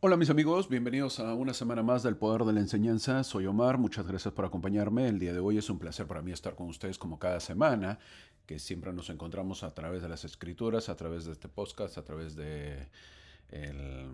Hola mis amigos, bienvenidos a una semana más del Poder de la Enseñanza. Soy Omar, muchas gracias por acompañarme. El día de hoy es un placer para mí estar con ustedes como cada semana, que siempre nos encontramos a través de las escrituras, a través de este podcast, a través de el,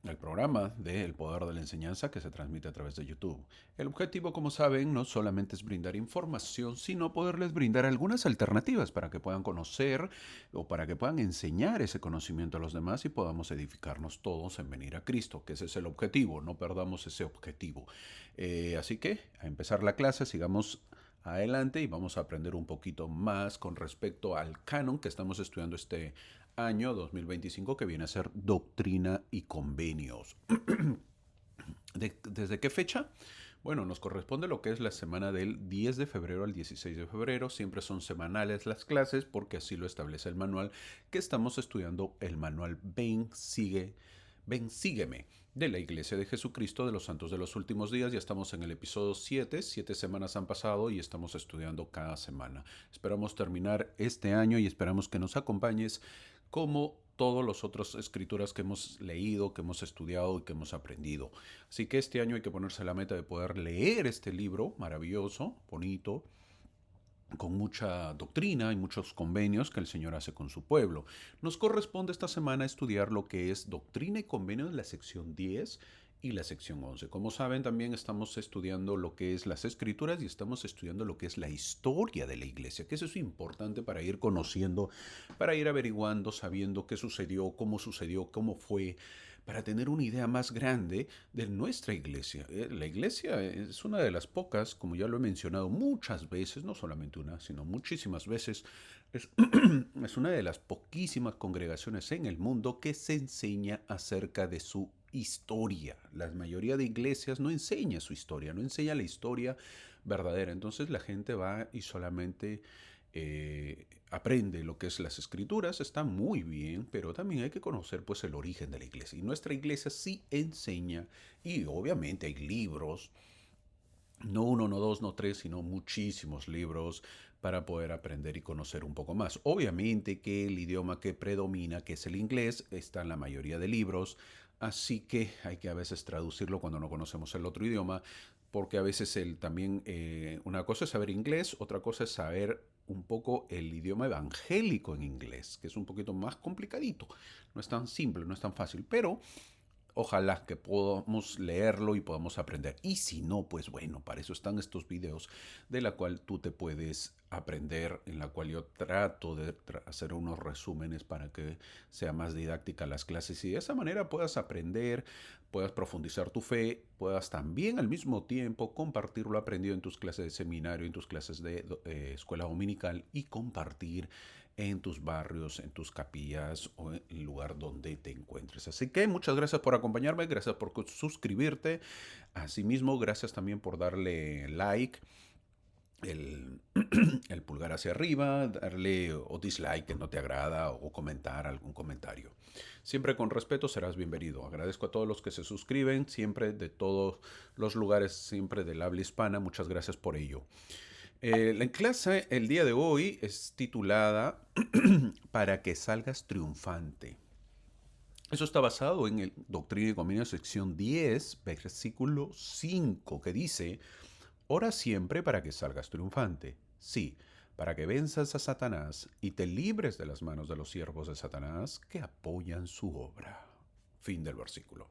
el programa de El Poder de la Enseñanza que se transmite a través de YouTube. El objetivo, como saben, no solamente es brindar información, sino poderles brindar algunas alternativas para que puedan conocer o para que puedan enseñar ese conocimiento a los demás y podamos edificarnos todos en venir a Cristo, que ese es el objetivo, no perdamos ese objetivo. Así que, a empezar la clase, sigamos adelante y vamos a aprender un poquito más con respecto al canon que estamos estudiando este año 2025, que viene a ser Doctrina y Convenios. ¿Desde qué fecha? Bueno, nos corresponde lo que es la semana del 10 de febrero al 16 de febrero. Siempre son semanales las clases porque así lo establece el manual que estamos estudiando, el manual Ven, sígueme, de la Iglesia de Jesucristo de los Santos de los Últimos Días. Ya estamos en el episodio 7, 7 semanas han pasado y estamos estudiando cada semana. Esperamos terminar este año y esperamos que nos acompañes como todos los otros escrituras que hemos leído, que hemos estudiado y que hemos aprendido. Así que este año hay que ponerse la meta de poder leer este libro maravilloso, bonito, con mucha doctrina y muchos convenios que el Señor hace con su pueblo. Nos corresponde esta semana estudiar lo que es Doctrina y Convenios, la sección 10 y la sección 11. Como saben, también estamos estudiando lo que es las escrituras y estamos estudiando lo que es la historia de la iglesia, que eso es importante para ir conociendo, para ir averiguando, sabiendo qué sucedió, cómo fue, para tener una idea más grande de nuestra iglesia. La iglesia es una de las pocas, como ya lo he mencionado muchas veces, no solamente una, sino muchísimas veces, es, es una de las poquísimas congregaciones en el mundo que se enseña acerca de su historia. La mayoría de iglesias no enseña su historia, no enseña la historia verdadera. Entonces la gente va y solamente aprende lo que es las escrituras, está muy bien, pero también hay que conocer pues el origen de la iglesia. Y nuestra iglesia sí enseña, y obviamente hay libros, no uno, no dos, no tres, sino muchísimos libros para poder aprender y conocer un poco más. Obviamente que el idioma que predomina, que es el inglés, está en la mayoría de libros, así que hay que a veces traducirlo cuando no conocemos el otro idioma, porque a veces también una cosa es saber inglés, otra cosa es saber un poco el idioma evangélico en inglés, que es un poquito más complicadito. No es tan simple, no es tan fácil, pero ojalá que podamos leerlo y podamos aprender. Y si no, pues bueno, para eso están estos videos de la cual tú te puedes aprender, en la cual yo trato de hacer unos resúmenes para que sea más didáctica las clases y de esa manera puedas aprender, puedas profundizar tu fe, puedas también al mismo tiempo compartir lo aprendido en tus clases de seminario, en tus clases de escuela dominical y compartir en tus barrios, en tus capillas o en el lugar donde te encuentres. Así que muchas gracias por acompañarme, gracias por suscribirte. Asimismo, gracias también por darle like, el, el pulgar hacia arriba, darle o dislike que no te agrada o comentar algún comentario. Siempre con respeto serás bienvenido. Agradezco a todos los que se suscriben, siempre de todos los lugares, siempre del habla hispana. Muchas gracias por ello. La clase el día de hoy es titulada Para que salgas triunfante. Eso está basado en el Doctrina y Convenios, sección 10, versículo 5, que dice, ora siempre para que salgas triunfante. Sí, para que venzas a Satanás y te libres de las manos de los siervos de Satanás que apoyan su obra. Fin del versículo.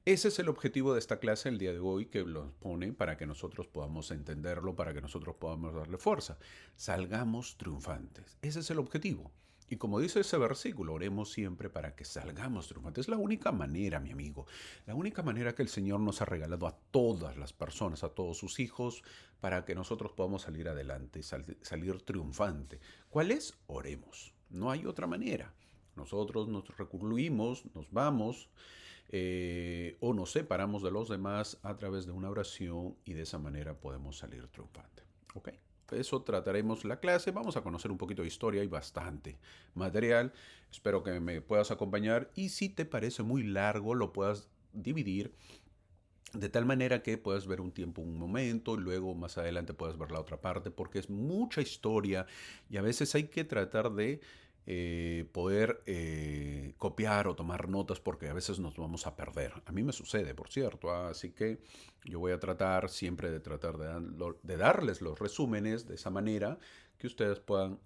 Ese es el objetivo de esta clase el día de hoy, que lo pone para que nosotros podamos entenderlo, para que nosotros podamos darle fuerza. Salgamos triunfantes. Ese es el objetivo. Y como dice ese versículo, oremos siempre para que salgamos triunfantes. Es la única manera, mi amigo, la única manera que el Señor nos ha regalado a todas las personas, a todos sus hijos, para que nosotros podamos salir adelante, salir triunfante. ¿Cuál es? Oremos. No hay otra manera. Nosotros nos recluimos, nos vamos o nos separamos de los demás a través de una oración y de esa manera podemos salir triunfante. ¿Ok? Eso trataremos la clase. Vamos a conocer un poquito de historia y bastante material. Espero que me puedas acompañar y si te parece muy largo lo puedas dividir de tal manera que puedas ver un tiempo, un momento, y luego más adelante puedas ver la otra parte, porque es mucha historia y a veces hay que tratar de poder copiar o tomar notas porque a veces nos vamos a perder. A mí me sucede, por cierto, así que yo voy a tratar siempre de tratar de darles los resúmenes de esa manera que ustedes puedan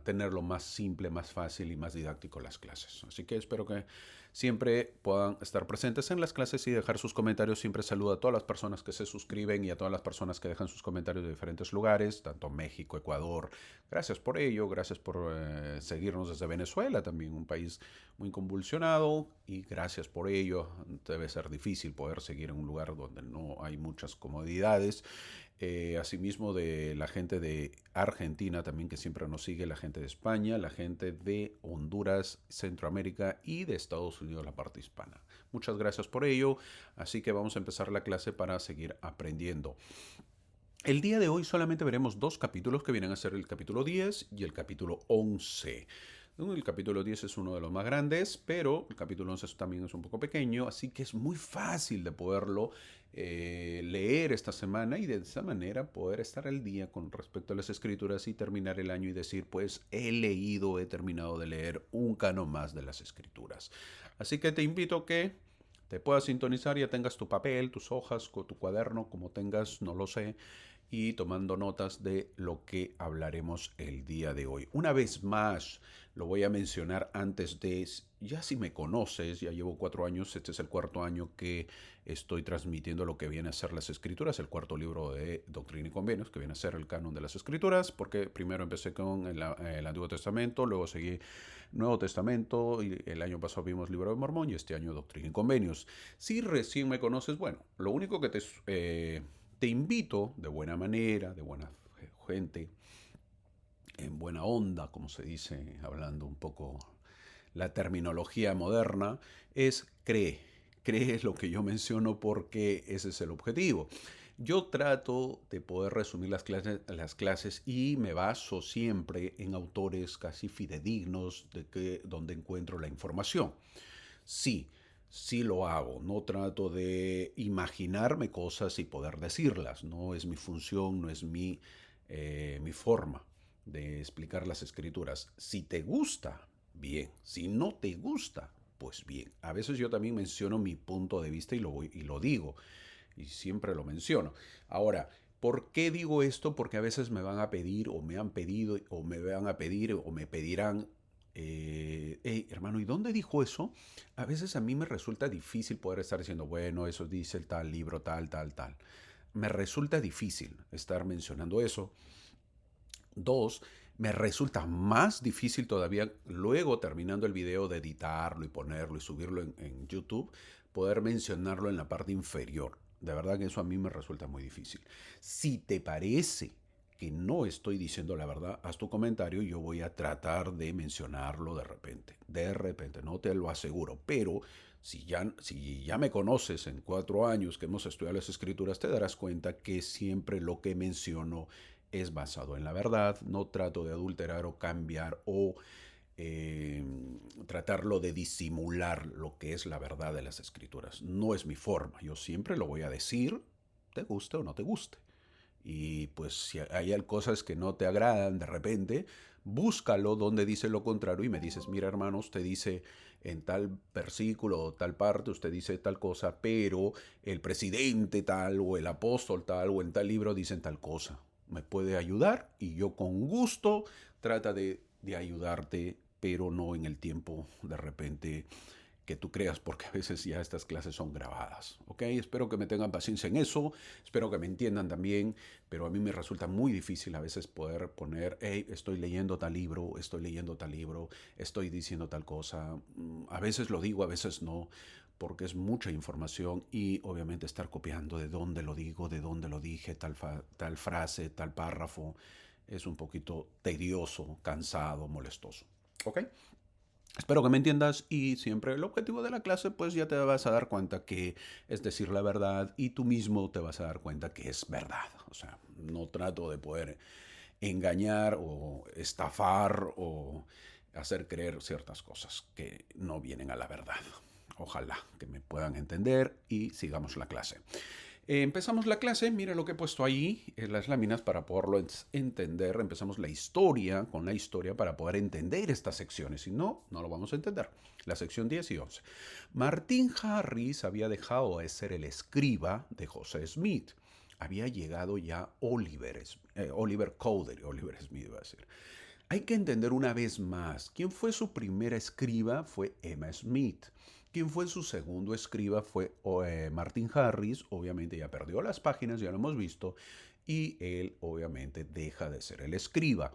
tenerlo más simple, más fácil y más didáctico las clases. Así que espero que siempre puedan estar presentes en las clases y dejar sus comentarios. Siempre saludo a todas las personas que se suscriben y a todas las personas que dejan sus comentarios de diferentes lugares, tanto México, Ecuador. Gracias por ello, gracias por seguirnos desde Venezuela, también un país muy convulsionado, y gracias por ello. Debe ser difícil poder seguir en un lugar donde no hay muchas comodidades. Asimismo de la gente de Argentina también que siempre nos sigue, la gente de España, la gente de Honduras, Centroamérica y de Estados Unidos, la parte hispana. Muchas gracias por ello, así que vamos a empezar la clase para seguir aprendiendo. El día de hoy solamente veremos dos capítulos que vienen a ser el capítulo 10 y el capítulo 11. El capítulo 10 es uno de los más grandes, pero el capítulo 11 también es un poco pequeño, así que es muy fácil de poderlo leer esta semana y de esa manera poder estar al día con respecto a las escrituras y terminar el año y decir, pues he terminado de leer un canon más de las escrituras. Así que te invito a que te puedas sintonizar, ya tengas tu papel, tus hojas, tu cuaderno, como tengas, no lo sé, y tomando notas de lo que hablaremos el día de hoy. Una vez más, lo voy a mencionar antes de, ya si me conoces, ya llevo 4 años, este es el cuarto año que estoy transmitiendo lo que viene a ser las escrituras, el cuarto libro de Doctrina y Convenios, que viene a ser el canon de las escrituras, porque primero empecé con el Antiguo Testamento, luego seguí Nuevo Testamento, y el año pasado vimos Libro de Mormón y este año Doctrina y Convenios. Si recién me conoces, bueno, lo único que te invito de buena manera, de buena gente, en buena onda, como se dice, hablando un poco la terminología moderna, es cree. Cree lo que yo menciono porque ese es el objetivo. Yo trato de poder resumir las clases y me baso siempre en autores casi fidedignos donde encuentro la información. Sí, sí lo hago. No trato de imaginarme cosas y poder decirlas. No es mi función, no es mi forma de explicar las escrituras. Si te gusta, bien. Si no te gusta, pues bien. A veces yo también menciono mi punto de vista y lo digo. Y siempre lo menciono. Ahora, ¿por qué digo esto? Porque a veces me van a pedir o me han pedido o me van a pedir o me pedirán, hey, hermano, ¿y dónde dijo eso? A veces a mí me resulta difícil poder estar diciendo, bueno, eso dice el tal libro, tal, tal, tal. Me resulta difícil estar mencionando eso. Dos, me resulta más difícil todavía luego terminando el video de editarlo y ponerlo y subirlo en YouTube, poder mencionarlo en la parte inferior. De verdad que eso a mí me resulta muy difícil. Si te parece que no estoy diciendo la verdad, haz tu comentario y yo voy a tratar de mencionarlo de repente. De repente, no te lo aseguro, pero si ya me conoces en 4 años que hemos estudiado las escrituras, te darás cuenta que siempre lo que menciono es basado en la verdad. No trato de adulterar o cambiar o eh, tratarlo de disimular lo que es la verdad de las escrituras. No es mi forma. Yo siempre lo voy a decir, te guste o no te guste. Y pues si hay cosas que no te agradan de repente, búscalo donde dice lo contrario y me dices, mira hermano, usted dice en tal versículo o tal parte, usted dice tal cosa, pero el presidente tal o el apóstol tal o en tal libro dicen tal cosa. Me puede ayudar y yo con gusto trata de ayudarte, pero no en el tiempo de repente que tú creas, porque a veces ya estas clases son grabadas, ¿ok? Espero que me tengan paciencia en eso, espero que me entiendan también, pero a mí me resulta muy difícil a veces poder poner, hey, estoy leyendo tal libro, estoy leyendo tal libro, estoy diciendo tal cosa. A veces lo digo, a veces no, porque es mucha información y obviamente estar copiando de dónde lo digo, de dónde lo dije, tal frase, tal párrafo, es un poquito tedioso, cansado, molestoso, ¿ok? Espero que me entiendas y siempre el objetivo de la clase pues ya te vas a dar cuenta que es decir la verdad y tú mismo te vas a dar cuenta que es verdad. O sea, no trato de poder engañar o estafar o hacer creer ciertas cosas que no vienen a la verdad. Ojalá que me puedan entender y sigamos la clase. Empezamos la clase, mira lo que he puesto ahí, las láminas para poderlo entender. Empezamos la historia con la historia para poder entender estas secciones. Si no, no lo vamos a entender. La sección 10 y 11. Martin Harris había dejado de ser el escriba de José Smith. Había llegado ya Oliver Cowdery, Oliver Smith iba a decir. Hay que entender una vez más, ¿quién fue su primera escriba? Fue Emma Smith. ¿Quién fue su segundo escriba? Fue Martin Harris. Obviamente ya perdió las páginas, ya lo hemos visto. Y él obviamente deja de ser el escriba.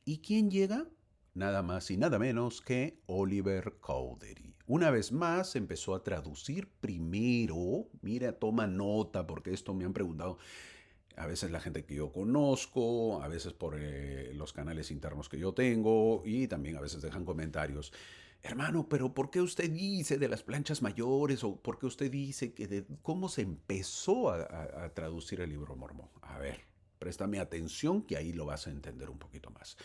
¿Y quién llega? Nada más y nada menos que Oliver Cowdery. Una vez más empezó a traducir primero. Mira, toma nota porque esto me han preguntado a veces la gente que yo conozco, a veces por los canales internos que yo tengo y también a veces dejan comentarios. Hermano, pero ¿por qué usted dice de las planchas mayores o por qué usted dice que de cómo se empezó a traducir el libro mormón? A ver, préstame atención que ahí lo vas a entender un poquito más.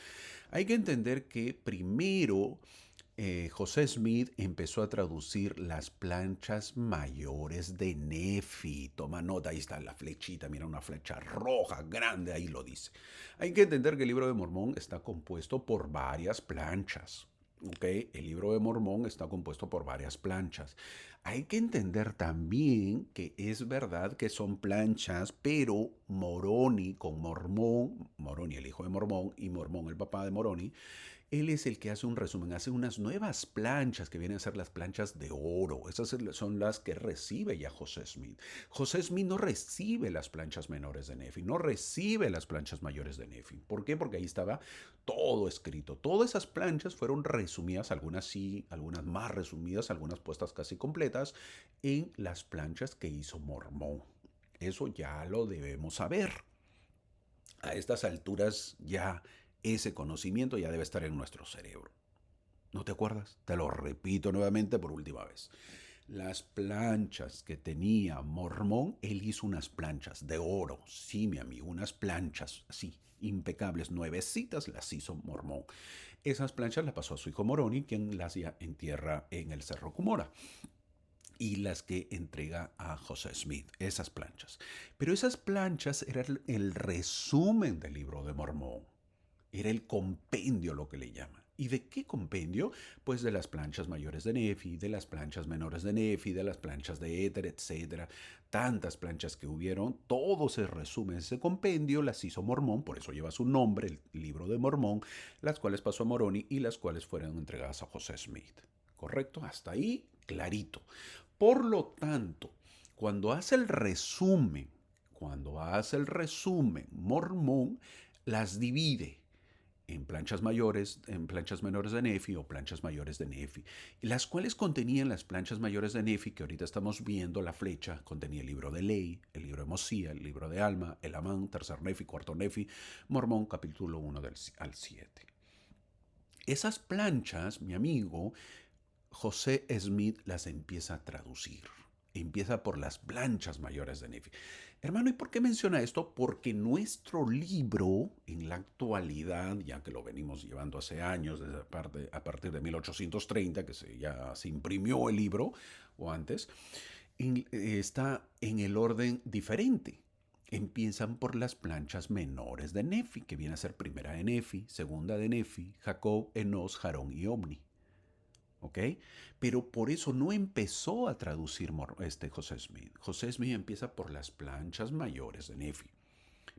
Hay que entender que primero José Smith empezó a traducir las planchas mayores de Nefi. Toma nota, ahí está la flechita, mira una flecha roja, grande, ahí lo dice. Hay que entender que el libro de Mormón está compuesto por varias planchas. ¿Ok? El libro de Mormón está compuesto por varias planchas. Hay que entender también que es verdad que son planchas, pero Moroni con Mormón, Moroni el hijo de Mormón y Mormón el papá de Moroni, él es el que hace un resumen, hace unas nuevas planchas que vienen a ser las planchas de oro. Esas son las que recibe ya José Smith. José Smith no recibe las planchas menores de Nefi, no recibe las planchas mayores de Nefi. ¿Por qué? Porque ahí estaba todo escrito. Todas esas planchas fueron resumidas, algunas sí, algunas más resumidas, algunas puestas casi completas, en las planchas que hizo Mormón. Eso ya lo debemos saber. A estas alturas ya ese conocimiento ya debe estar en nuestro cerebro. ¿No te acuerdas? Te lo repito nuevamente por última vez. Las planchas que tenía Mormón, él hizo unas planchas de oro. Sí, mi amigo, unas planchas así, impecables, nuevecitas las hizo Mormón. Esas planchas las pasó a su hijo Moroni, quien las ya entierra en el Cerro Cumora. Y las que entrega a José Smith, esas planchas. Pero esas planchas eran el resumen del libro de Mormón. Era el compendio lo que le llaman. ¿Y de qué compendio? Pues de las planchas mayores de Nefi, de las planchas menores de Nefi, de las planchas de Éter, etc. Tantas planchas que hubieron, todo se resume en ese compendio, las hizo Mormón, por eso lleva su nombre, el libro de Mormón, las cuales pasó a Moroni y las cuales fueron entregadas a José Smith. ¿Correcto? Hasta ahí, clarito. Por lo tanto, cuando hace el resumen, Mormón las divide en planchas mayores, en planchas menores de Nefi o planchas mayores de Nefi, las cuales contenían las planchas mayores de Nefi, que ahorita estamos viendo la flecha, contenía el libro de Ley, el libro de Mosía, el libro de Alma, el Amán, tercer Nefi, cuarto Nefi, Mormón, capítulo 1 al 7. Esas planchas, mi amigo, José Smith las empieza a traducir. Empieza por las planchas mayores de Nefi. Hermano, ¿y por qué menciona esto? Porque nuestro libro, en la actualidad, ya que lo venimos llevando hace años, desde a partir de 1830, que ya se imprimió el libro, o antes, está en el orden diferente. Empiezan por las planchas menores de Nefi, que viene a ser primera de Nefi, segunda de Nefi, Jacob, Enos, Jarón y Omni. ¿Ok? Pero por eso no empezó a traducir José Smith. José Smith empieza por las planchas mayores de Nefi.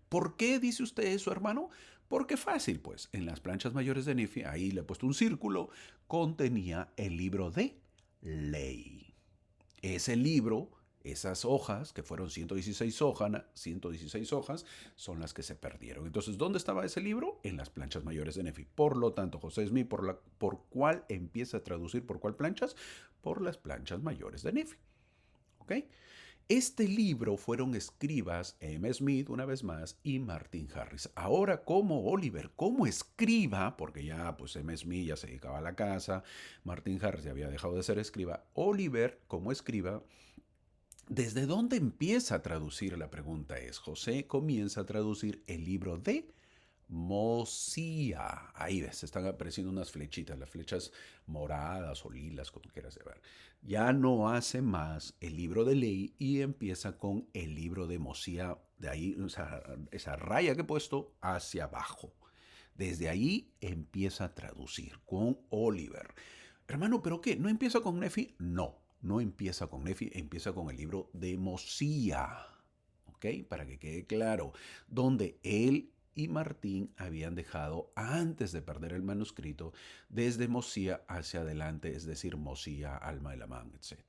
¿Por qué dice usted eso, hermano? Porque fácil, pues. En las planchas mayores de Nefi, ahí le he puesto un círculo, contenía el libro de ley. Ese libro, esas hojas, que fueron 116 hojas, son las que se perdieron. Entonces, ¿dónde estaba ese libro? En las planchas mayores de Nefi. Por lo tanto, José Smith, ¿por cuál empieza a traducir? ¿Por cuál planchas? Por las planchas mayores de Nefi. ¿Ok? Este libro fueron escribas M. Smith, una vez más, y Martin Harris. Ahora, como Oliver, como escriba, porque ya pues M. Smith ya se dedicaba a la casa, Martin Harris ya había dejado de ser escriba, Oliver, como escriba, ¿desde dónde empieza a traducir? La pregunta es, José comienza a traducir el libro de Mosía. Ahí ves, están apareciendo unas flechitas, las flechas moradas o lilas, como quieras ver. Ya no hace más el libro de ley y empieza con el libro de Mosía. De ahí, esa raya que he puesto hacia abajo. Desde ahí empieza a traducir con Oliver. Hermano, ¿pero qué? ¿No empieza con Nefi? No, no empieza con Nefi, empieza con el libro de Mosía. ¿Ok? Para que quede claro, donde él y Martín habían dejado antes de perder el manuscrito desde Mosía hacia adelante, es decir, Mosía, Alma de Lamán, etc.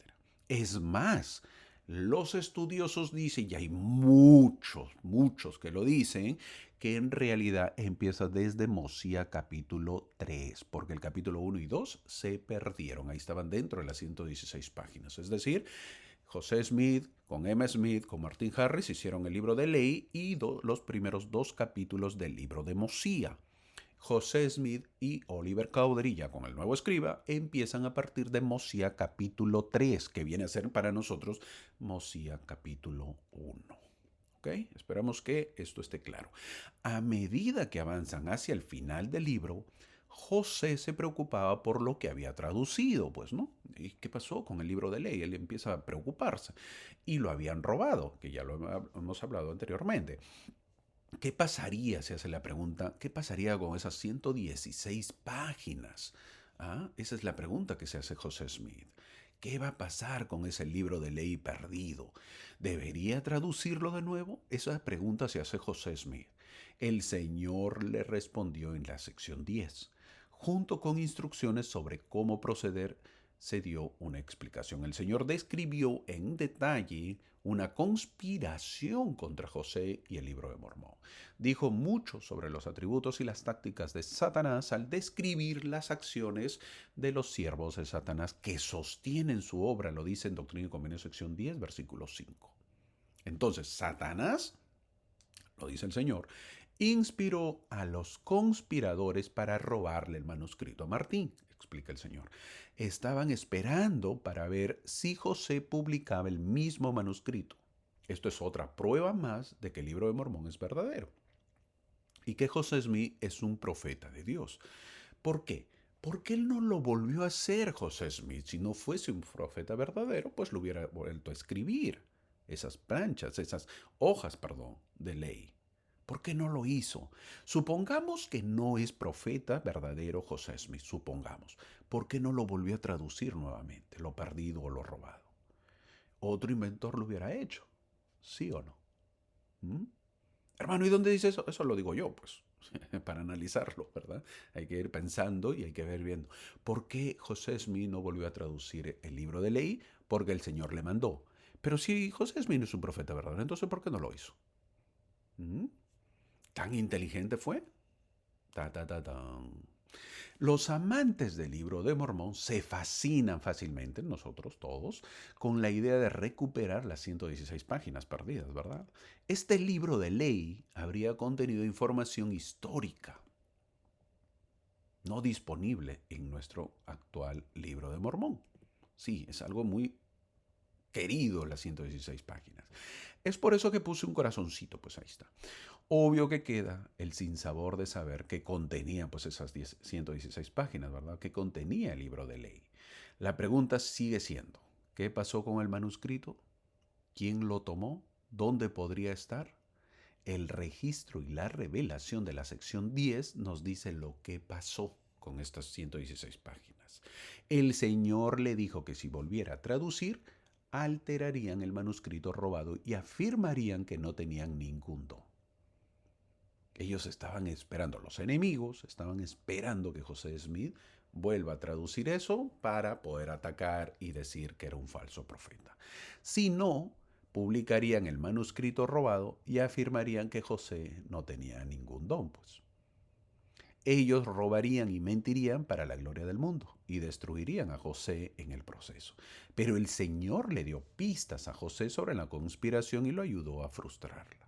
Es más, los estudiosos dicen, y hay muchos, muchos que lo dicen, que en realidad empieza desde Mosía capítulo 3, porque el capítulo 1 y 2 se perdieron, ahí estaban dentro de las 116 páginas. Es decir, José Smith, con Emma Smith, con Martin Harris, hicieron el libro de ley y los primeros dos capítulos del libro de Mosía. José Smith y Oliver Cowdery, ya con el nuevo escriba, empiezan a partir de Mosía capítulo 3, que viene a ser para nosotros Mosía capítulo 1. ¿Ok? Esperamos que esto esté claro. A medida que avanzan hacia el final del libro, José se preocupaba por lo que había traducido, pues, ¿no? ¿Y qué pasó con el libro de ley? Él empieza a preocuparse. Y lo habían robado, que ya lo hemos hablado anteriormente. ¿Qué pasaría, se hace la pregunta, qué pasaría con esas 116 páginas? ¿Ah? Esa es la pregunta que se hace José Smith. ¿Qué va a pasar con ese libro de ley perdido? ¿Debería traducirlo de nuevo? Esa pregunta se hace José Smith. El Señor le respondió en la sección 10. Junto con instrucciones sobre cómo proceder, se dio una explicación. El Señor describió en detalle una conspiración contra José y el libro de Mormón. Dijo mucho sobre los atributos y las tácticas de Satanás al describir las acciones de los siervos de Satanás que sostienen su obra, lo dice en Doctrina y Convenio sección 10, versículo 5. Entonces, Satanás, lo dice el Señor, inspiró a los conspiradores para robarle el manuscrito a Martín, explica el Señor. Estaban esperando para ver si José publicaba el mismo manuscrito. Esto es otra prueba más de que el libro de Mormón es verdadero y que José Smith es un profeta de Dios. ¿Por qué? Porque él no lo volvió a hacer, José Smith. Si no fuese un profeta verdadero, pues lo hubiera vuelto a escribir. Esas planchas, esas hojas, perdón, de ley. ¿Por qué no lo hizo? Supongamos que no es profeta verdadero José Smith, supongamos. ¿Por qué no lo volvió a traducir nuevamente, lo perdido o lo robado? Otro inventor lo hubiera hecho, ¿sí o no? ¿Mm? Hermano, ¿y dónde dice eso? Eso lo digo yo, pues, para analizarlo, ¿verdad? Hay que ir pensando y hay que ver viendo. ¿Por qué José Smith no volvió a traducir el libro de ley? Porque el Señor le mandó. Pero si José Smith no es un profeta verdadero, entonces ¿por qué no lo hizo? ¿Mm? ¿Tan inteligente fue? Ta, ta, ta, tan. Los amantes del libro de Mormón se fascinan fácilmente, nosotros todos, con la idea de recuperar las 116 páginas perdidas, ¿verdad? Este libro de ley habría contenido información histórica no disponible en nuestro actual libro de Mormón. Sí, es algo muy querido las 116 páginas. Es por eso que puse un corazoncito, pues ahí está. Obvio que queda el sinsabor de saber que contenía pues esas 116 páginas, ¿verdad? Que contenía el libro de ley. La pregunta sigue siendo, ¿qué pasó con el manuscrito? ¿Quién lo tomó? ¿Dónde podría estar? El registro y la revelación de la sección 10 nos dice lo que pasó con estas 116 páginas. El Señor le dijo que si volviera a traducir, alterarían el manuscrito robado y afirmarían que no tenían ningún don. Ellos estaban esperando, los enemigos estaban esperando que José Smith vuelva a traducir eso para poder atacar y decir que era un falso profeta. Si no, publicarían el manuscrito robado y afirmarían que José no tenía ningún don, pues. Ellos robarían y mentirían para la gloria del mundo y destruirían a José en el proceso. Pero el Señor le dio pistas a José sobre la conspiración y lo ayudó a frustrarla.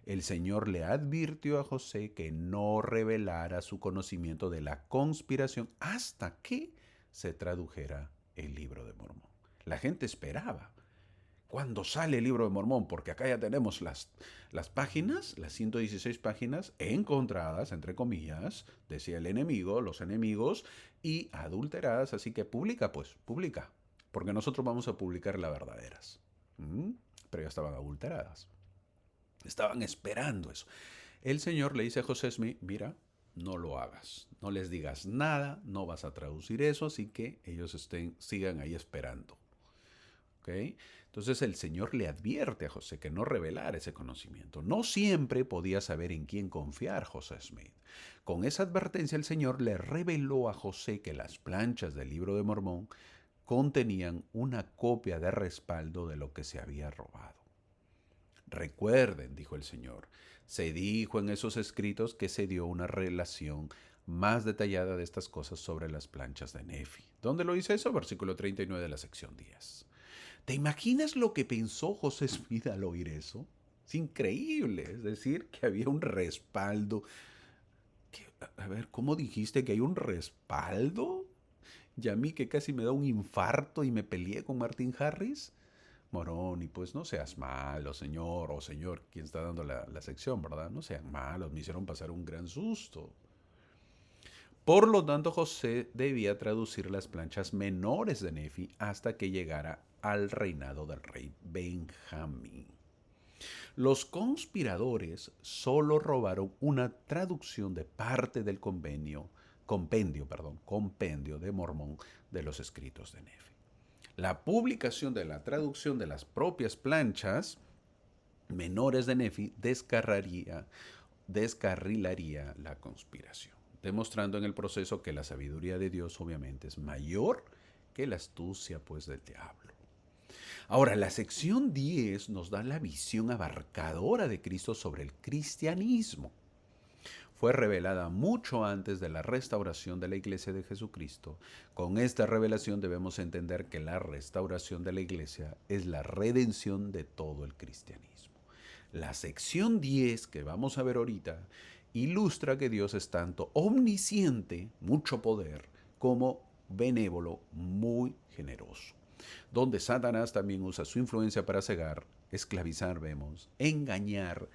El Señor le advirtió a José que no revelara su conocimiento de la conspiración hasta que se tradujera el libro de Mormón. La gente esperaba ¿Cuándo sale el libro de Mormón? Porque acá ya tenemos las páginas, las 116 páginas encontradas, entre comillas, decía el enemigo, los enemigos, y adulteradas. Así que publica, pues, publica. Porque nosotros vamos a publicar las verdaderas. ¿Mm? Pero ya estaban adulteradas. Estaban esperando eso. El Señor le dice a José Smith, mira, no lo hagas, no les digas nada, no vas a traducir eso, así que ellos sigan ahí esperando. ¿Okay? Entonces el Señor le advierte a José que no revelara ese conocimiento. No siempre podía saber en quién confiar José Smith. Con esa advertencia el Señor le reveló a José que las planchas del libro de Mormón contenían una copia de respaldo de lo que se había robado. Recuerden, dijo el Señor, se dijo en esos escritos que se dio una relación más detallada de estas cosas sobre las planchas de Nefi. ¿Dónde lo dice eso? Versículo 39 de la sección 10. ¿Te imaginas lo que pensó José Smith al oír eso? Es increíble, es decir, que había un respaldo. A ver, ¿cómo dijiste que hay un respaldo? Y a mí que casi me da un infarto y me peleé con Martin Harris. Moroni, pues no seas malo, señor, o señor, quien está dando la sección, ¿verdad? No sean malos, me hicieron pasar un gran susto. Por lo tanto, José debía traducir las planchas menores de Nefi hasta que llegara al reinado del rey Benjamín. Los conspiradores solo robaron una traducción de parte del compendio de Mormón de los escritos de Nefi. La publicación de la traducción de las propias planchas menores de Nefi descarrilaría la conspiración, demostrando en el proceso que la sabiduría de Dios obviamente es mayor que la astucia pues del diablo. Ahora, la sección 10 nos da la visión abarcadora de Cristo sobre el cristianismo. Fue revelada mucho antes de la restauración de la Iglesia de Jesucristo. Con esta revelación debemos entender que la restauración de la Iglesia es la redención de todo el cristianismo. La sección 10 que vamos a ver ahorita ilustra que Dios es tanto omnisciente, mucho poder, como benévolo, muy generoso. Donde Satanás también usa su influencia para cegar, esclavizar, vemos, engañar.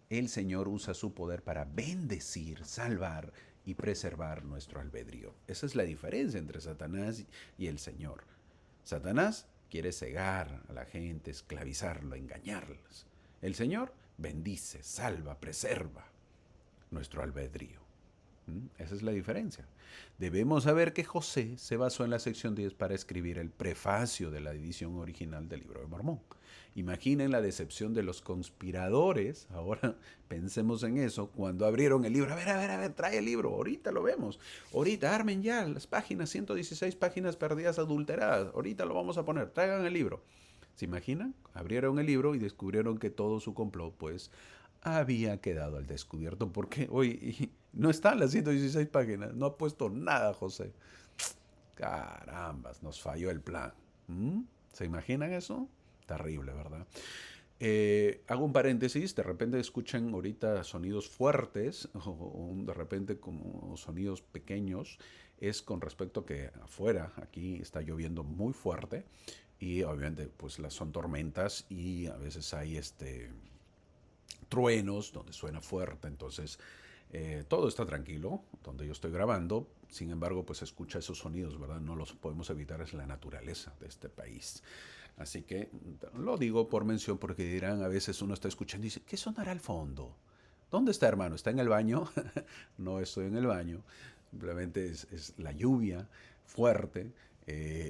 El Señor usa su poder para bendecir, salvar y preservar nuestro albedrío. Esa es la diferencia entre Satanás y el Señor. Satanás quiere cegar a la gente, esclavizarlo, engañarlos. El Señor bendice, salva, preserva nuestro albedrío. Esa es la diferencia. Debemos saber que José se basó en la sección 10 para escribir el prefacio de la edición original del libro de Mormón. Imaginen la decepción de los conspiradores, ahora pensemos en eso, cuando abrieron el libro. A ver, trae el libro, ahorita lo vemos. Ahorita armen ya las páginas, 116 páginas perdidas adulteradas, ahorita lo vamos a poner, traigan el libro. ¿Se imaginan? Abrieron el libro y descubrieron que todo su complot, pues, había quedado al descubierto, porque hoy no están las 116 páginas, no ha puesto nada, José. Carambas, nos falló el plan. ¿Se imaginan eso? Terrible, ¿verdad? Hago un paréntesis, de repente escuchan ahorita sonidos fuertes o de repente como sonidos pequeños, es con respecto a que afuera, aquí está lloviendo muy fuerte y obviamente pues son tormentas y a veces hay truenos donde suena fuerte, entonces todo está tranquilo donde yo estoy grabando, sin embargo pues escucha esos sonidos, ¿verdad? No los podemos evitar, es la naturaleza de este país. Así que lo digo por mención porque dirán, a veces uno está escuchando y dice, ¿qué sonará al fondo? ¿Dónde está, hermano? ¿Está en el baño? No estoy en el baño, simplemente es la lluvia fuerte.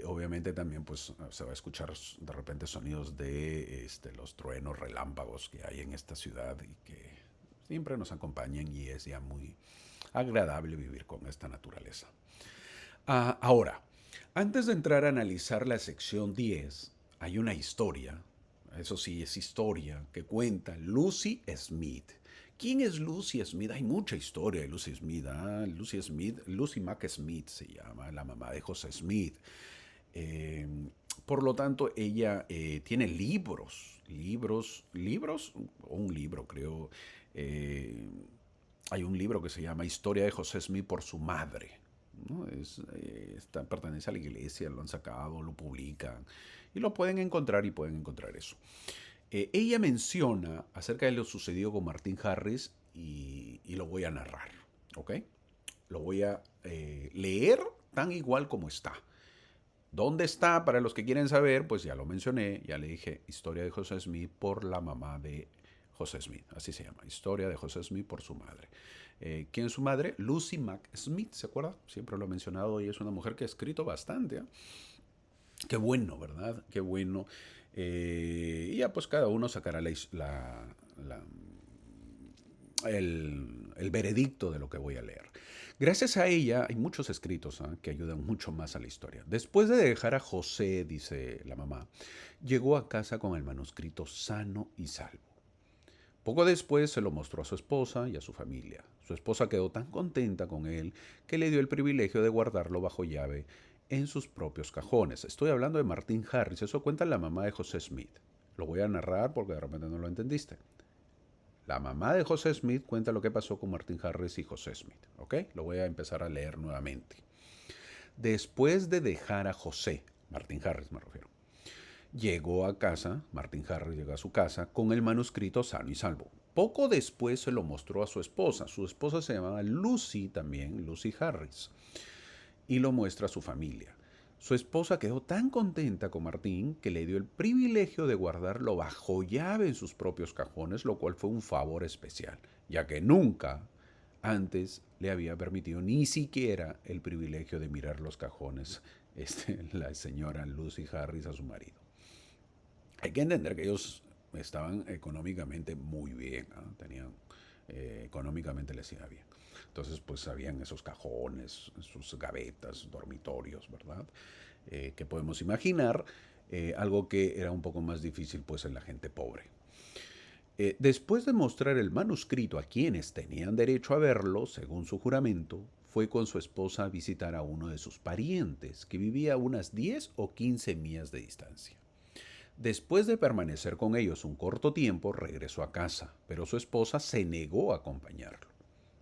Obviamente también pues se va a escuchar de repente sonidos de los truenos, relámpagos que hay en esta ciudad y que siempre nos acompañan y es ya muy agradable vivir con esta naturaleza. Ahora, antes de entrar a analizar la sección 10, hay una historia, eso sí, es historia, que cuenta Lucy Smith. ¿Quién es Lucy Smith? Hay mucha historia de Lucy Smith. Lucy Smith, Lucy Mack Smith se llama, la mamá de José Smith. Eh, por lo tanto, ella tiene libros, o un libro creo. eh, Hay un libro que se llama Historia de José Smith por su madre. ¿No? Pertenece a la iglesia, lo han sacado, lo publican Y lo pueden encontrar y pueden encontrar eso. Ella menciona acerca de lo sucedido con Martin Harris y lo voy a narrar, ¿ok? Lo voy a leer tan igual como está. ¿Dónde está? Para los que quieren saber, pues ya lo mencioné, ya le dije, Historia de José Smith por la mamá de José Smith, así se llama, Historia de José Smith por su madre. ¿Quién es su madre? Lucy Mack Smith, ¿se acuerda? Siempre lo he mencionado y es una mujer que ha escrito bastante. ¿Eh? Qué bueno, ¿verdad? Qué bueno. Y ya pues cada uno sacará la, el veredicto de lo que voy a leer. Gracias a ella hay muchos escritos que ayudan mucho más a la historia. Después de dejar a José, dice la mamá, llegó a casa con el manuscrito sano y salvo. Poco después se lo mostró a su esposa y a su familia. Su esposa quedó tan contenta con él que le dio el privilegio de guardarlo bajo llave en sus propios cajones. Estoy hablando de Martin Harris, eso cuenta la mamá de José Smith. Lo voy a narrar porque de repente no lo entendiste. La mamá de José Smith cuenta lo que pasó con Martin Harris y José Smith. ¿Ok? Lo voy a empezar a leer nuevamente. Después de dejar a José, Martin Harris me refiero, llegó a casa, Martin Harris llegó a su casa con el manuscrito sano y salvo. Poco después se lo mostró a su esposa. Su esposa se llamaba Lucy también, Lucy Harris, y lo muestra a su familia. Su esposa quedó tan contenta con Martín que le dio el privilegio de guardarlo bajo llave en sus propios cajones, lo cual fue un favor especial, ya que nunca antes le había permitido ni siquiera el privilegio de mirar los cajones la señora Lucy Harris a su marido. Hay que entender que ellos estaban económicamente muy bien, ¿no? Tenían, económicamente les iba bien. Entonces, pues habían esos cajones, sus gavetas, dormitorios, ¿verdad? Que podemos imaginar, algo que era un poco más difícil, pues, en la gente pobre. Después de mostrar el manuscrito a quienes tenían derecho a verlo, según su juramento, fue con su esposa a visitar a uno de sus parientes, que vivía a unas 10 o 15 millas de distancia. Después de permanecer con ellos un corto tiempo, regresó a casa, pero su esposa se negó a acompañarlo.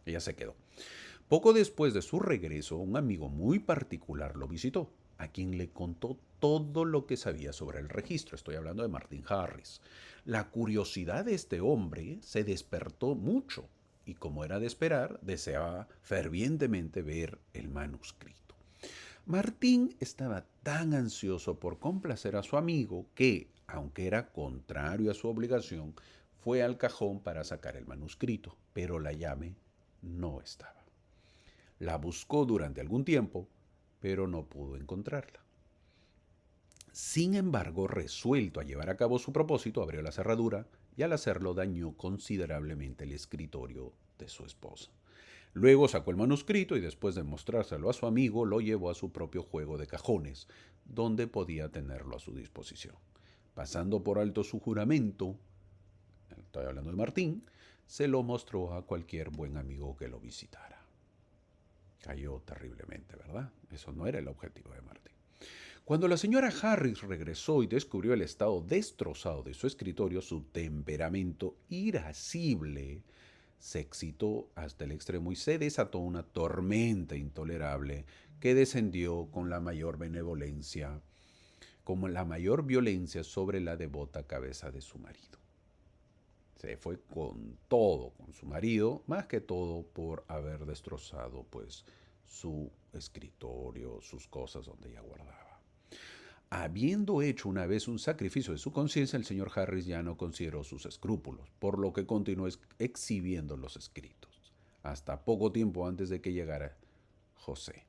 Ella se quedó. Poco después de su regreso, un amigo muy particular lo visitó, a quien le contó todo lo que sabía sobre el registro. Estoy hablando de Martin Harris. La curiosidad de este hombre se despertó mucho y, como era de esperar, deseaba fervientemente ver el manuscrito. Martín estaba tan ansioso por complacer a su amigo que, aunque era contrario a su obligación, fue al cajón para sacar el manuscrito, pero la llave no estaba. La buscó durante algún tiempo, pero no pudo encontrarla. Sin embargo, resuelto a llevar a cabo su propósito, abrió la cerradura y al hacerlo dañó considerablemente el escritorio de su esposa. Luego sacó el manuscrito y después de mostrárselo a su amigo, lo llevó a su propio juego de cajones, donde podía tenerlo a su disposición. Pasando por alto su juramento, estoy hablando de Martín, se lo mostró a cualquier buen amigo que lo visitara. Cayó terriblemente, ¿verdad? Eso no era el objetivo de Martín. Cuando la señora Harris regresó y descubrió el estado destrozado de su escritorio, su temperamento irascible se excitó hasta el extremo y se desató una tormenta intolerable que descendió con la mayor benevolencia, como la mayor violencia sobre la devota cabeza de su marido. Se fue con todo con su marido, más que todo por haber destrozado pues su escritorio, sus cosas donde ella guardaba. Habiendo hecho una vez un sacrificio de su conciencia, el señor Harris ya no consideró sus escrúpulos, por lo que continuó exhibiendo los escritos, hasta poco tiempo antes de que llegara José.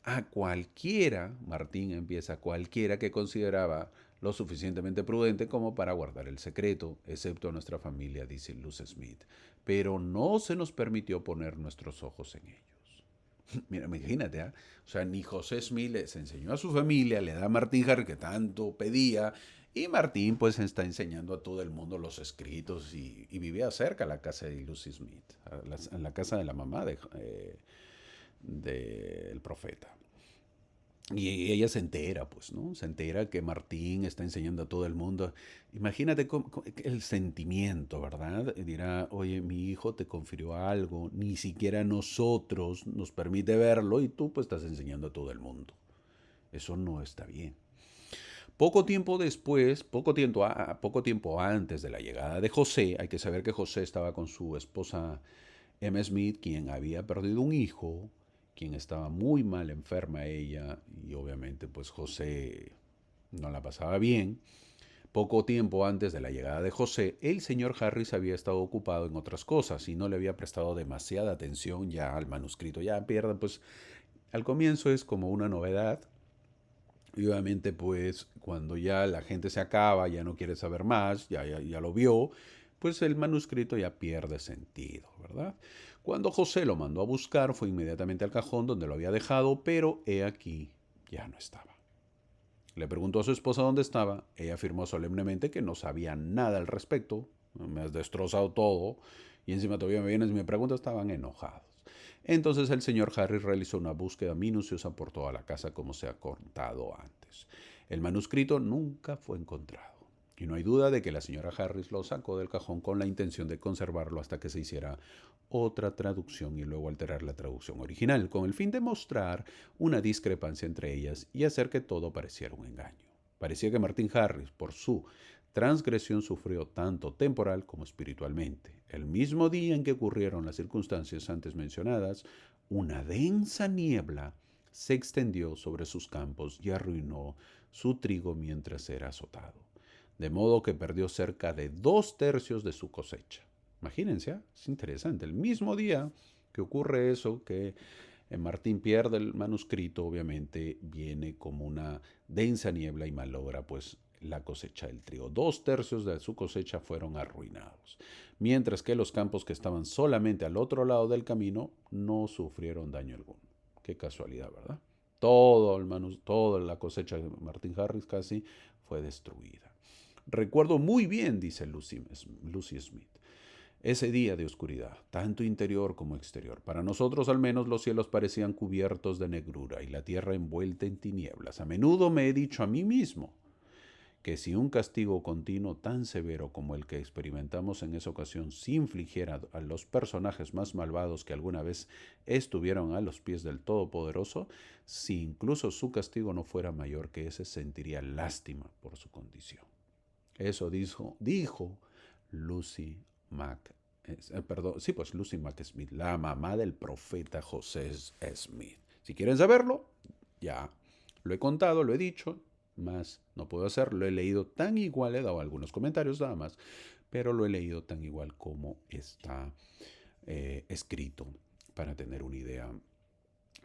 A cualquiera, Martín empieza, cualquiera que consideraba lo suficientemente prudente como para guardar el secreto, excepto a nuestra familia, dice Luz Smith, pero no se nos permitió poner nuestros ojos en ellos. Mira, imagínate, ¿eh? O sea, ni José Smith les enseñó a su familia, le da a Martín Harris que tanto pedía, y Martín pues está enseñando a todo el mundo los escritos y vivía cerca a la casa de Lucy Smith, a la casa de la mamá del profeta. Y ella se entera, pues, ¿no? Se entera que Martín está enseñando a todo el mundo. Imagínate el sentimiento, ¿verdad? Dirá, oye, mi hijo te confirió algo, ni siquiera nosotros nos permite verlo y tú pues estás enseñando a todo el mundo. Eso no está bien. Poco tiempo después, poco tiempo antes de la llegada de José, hay que saber que José estaba con su esposa Emma Smith, quien había perdido un hijo, quien estaba muy mal enferma ella, y obviamente pues José no la pasaba bien. Poco tiempo antes de la llegada de José, el señor Harris había estado ocupado en otras cosas y no le había prestado demasiada atención ya al manuscrito. Ya pierda, pues al comienzo es como una novedad. Y obviamente pues cuando ya la gente se acaba, ya no quiere saber más, ya lo vio, pues el manuscrito ya pierde sentido, ¿verdad? Cuando José lo mandó a buscar, fue inmediatamente al cajón donde lo había dejado, pero he aquí, ya no estaba. Le preguntó a su esposa dónde estaba. Ella afirmó solemnemente que no sabía nada al respecto. Me has destrozado todo. Y encima todavía me vienes y me preguntas. Estaban enojados. Entonces el señor Harris realizó una búsqueda minuciosa por toda la casa como se ha contado antes. El manuscrito nunca fue encontrado. Y no hay duda de que la señora Harris lo sacó del cajón con la intención de conservarlo hasta que se hiciera otra traducción y luego alterar la traducción original, con el fin de mostrar una discrepancia entre ellas y hacer que todo pareciera un engaño. Parecía que Martin Harris, por su transgresión, sufrió tanto temporal como espiritualmente. El mismo día en que ocurrieron las circunstancias antes mencionadas, una densa niebla se extendió sobre sus campos y arruinó su trigo mientras era azotado, de modo que perdió cerca de 2/3 de su cosecha. Imagínense, es interesante. El mismo día que ocurre eso, que Martín pierde el manuscrito, obviamente viene como una densa niebla y malogra pues la cosecha del trigo. 2/3 de su cosecha fueron arruinados, mientras que los campos que estaban solamente al otro lado del camino no sufrieron daño alguno. Qué casualidad, ¿verdad? Toda la cosecha de Martin Harris casi fue destruida. Recuerdo muy bien, dice Lucy Smith, ese día de oscuridad, tanto interior como exterior. Para nosotros al menos los cielos parecían cubiertos de negrura y la tierra envuelta en tinieblas. A menudo me he dicho a mí mismo que si un castigo continuo tan severo como el que experimentamos en esa ocasión se infligiera a los personajes más malvados que alguna vez estuvieron a los pies del Todopoderoso, si incluso su castigo no fuera mayor que ese, sentiría lástima por su condición. Eso dijo Lucy Mac, Lucy Mac Smith, la mamá del profeta José Smith. Si quieren saberlo, ya lo he contado, lo he dicho, más no puedo hacer, lo he leído tan igual, he dado algunos comentarios nada más, pero lo he leído tan igual como está escrito para tener una idea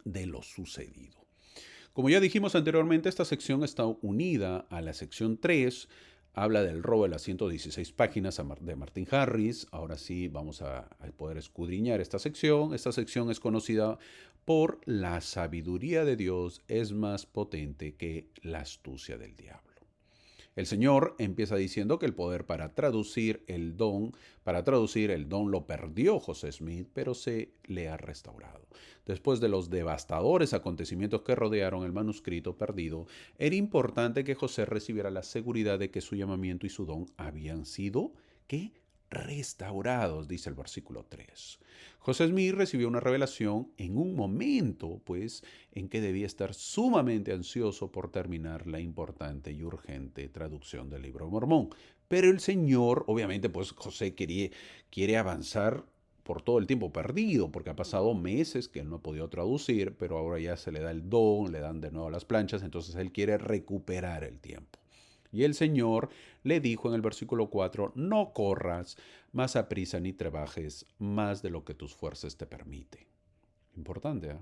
de lo sucedido. Como ya dijimos anteriormente, esta sección está unida a la sección 3. Habla del robo de las 116 páginas de Martin Harris. Ahora sí vamos a poder escudriñar esta sección. Esta sección es conocida por la sabiduría de Dios es más potente que la astucia del diablo. El Señor empieza diciendo que el poder para traducir el don lo perdió José Smith, pero se le ha restaurado. Después de los devastadores acontecimientos que rodearon el manuscrito perdido, era importante que José recibiera la seguridad de que su llamamiento y su don habían sido, ¿qué? Restaurados, dice el versículo 3. José Smith recibió una revelación en un momento, pues, en que debía estar sumamente ansioso por terminar la importante y urgente traducción del libro de Mormón. Pero el Señor, obviamente, pues José quiere avanzar por todo el tiempo perdido, porque ha pasado meses que él no ha podido traducir, pero ahora ya se le da el don, le dan de nuevo las planchas, entonces él quiere recuperar el tiempo. Y el Señor le dijo en el versículo 4, no corras más a prisa ni trabajes más de lo que tus fuerzas te permiten. Importante, ¿eh?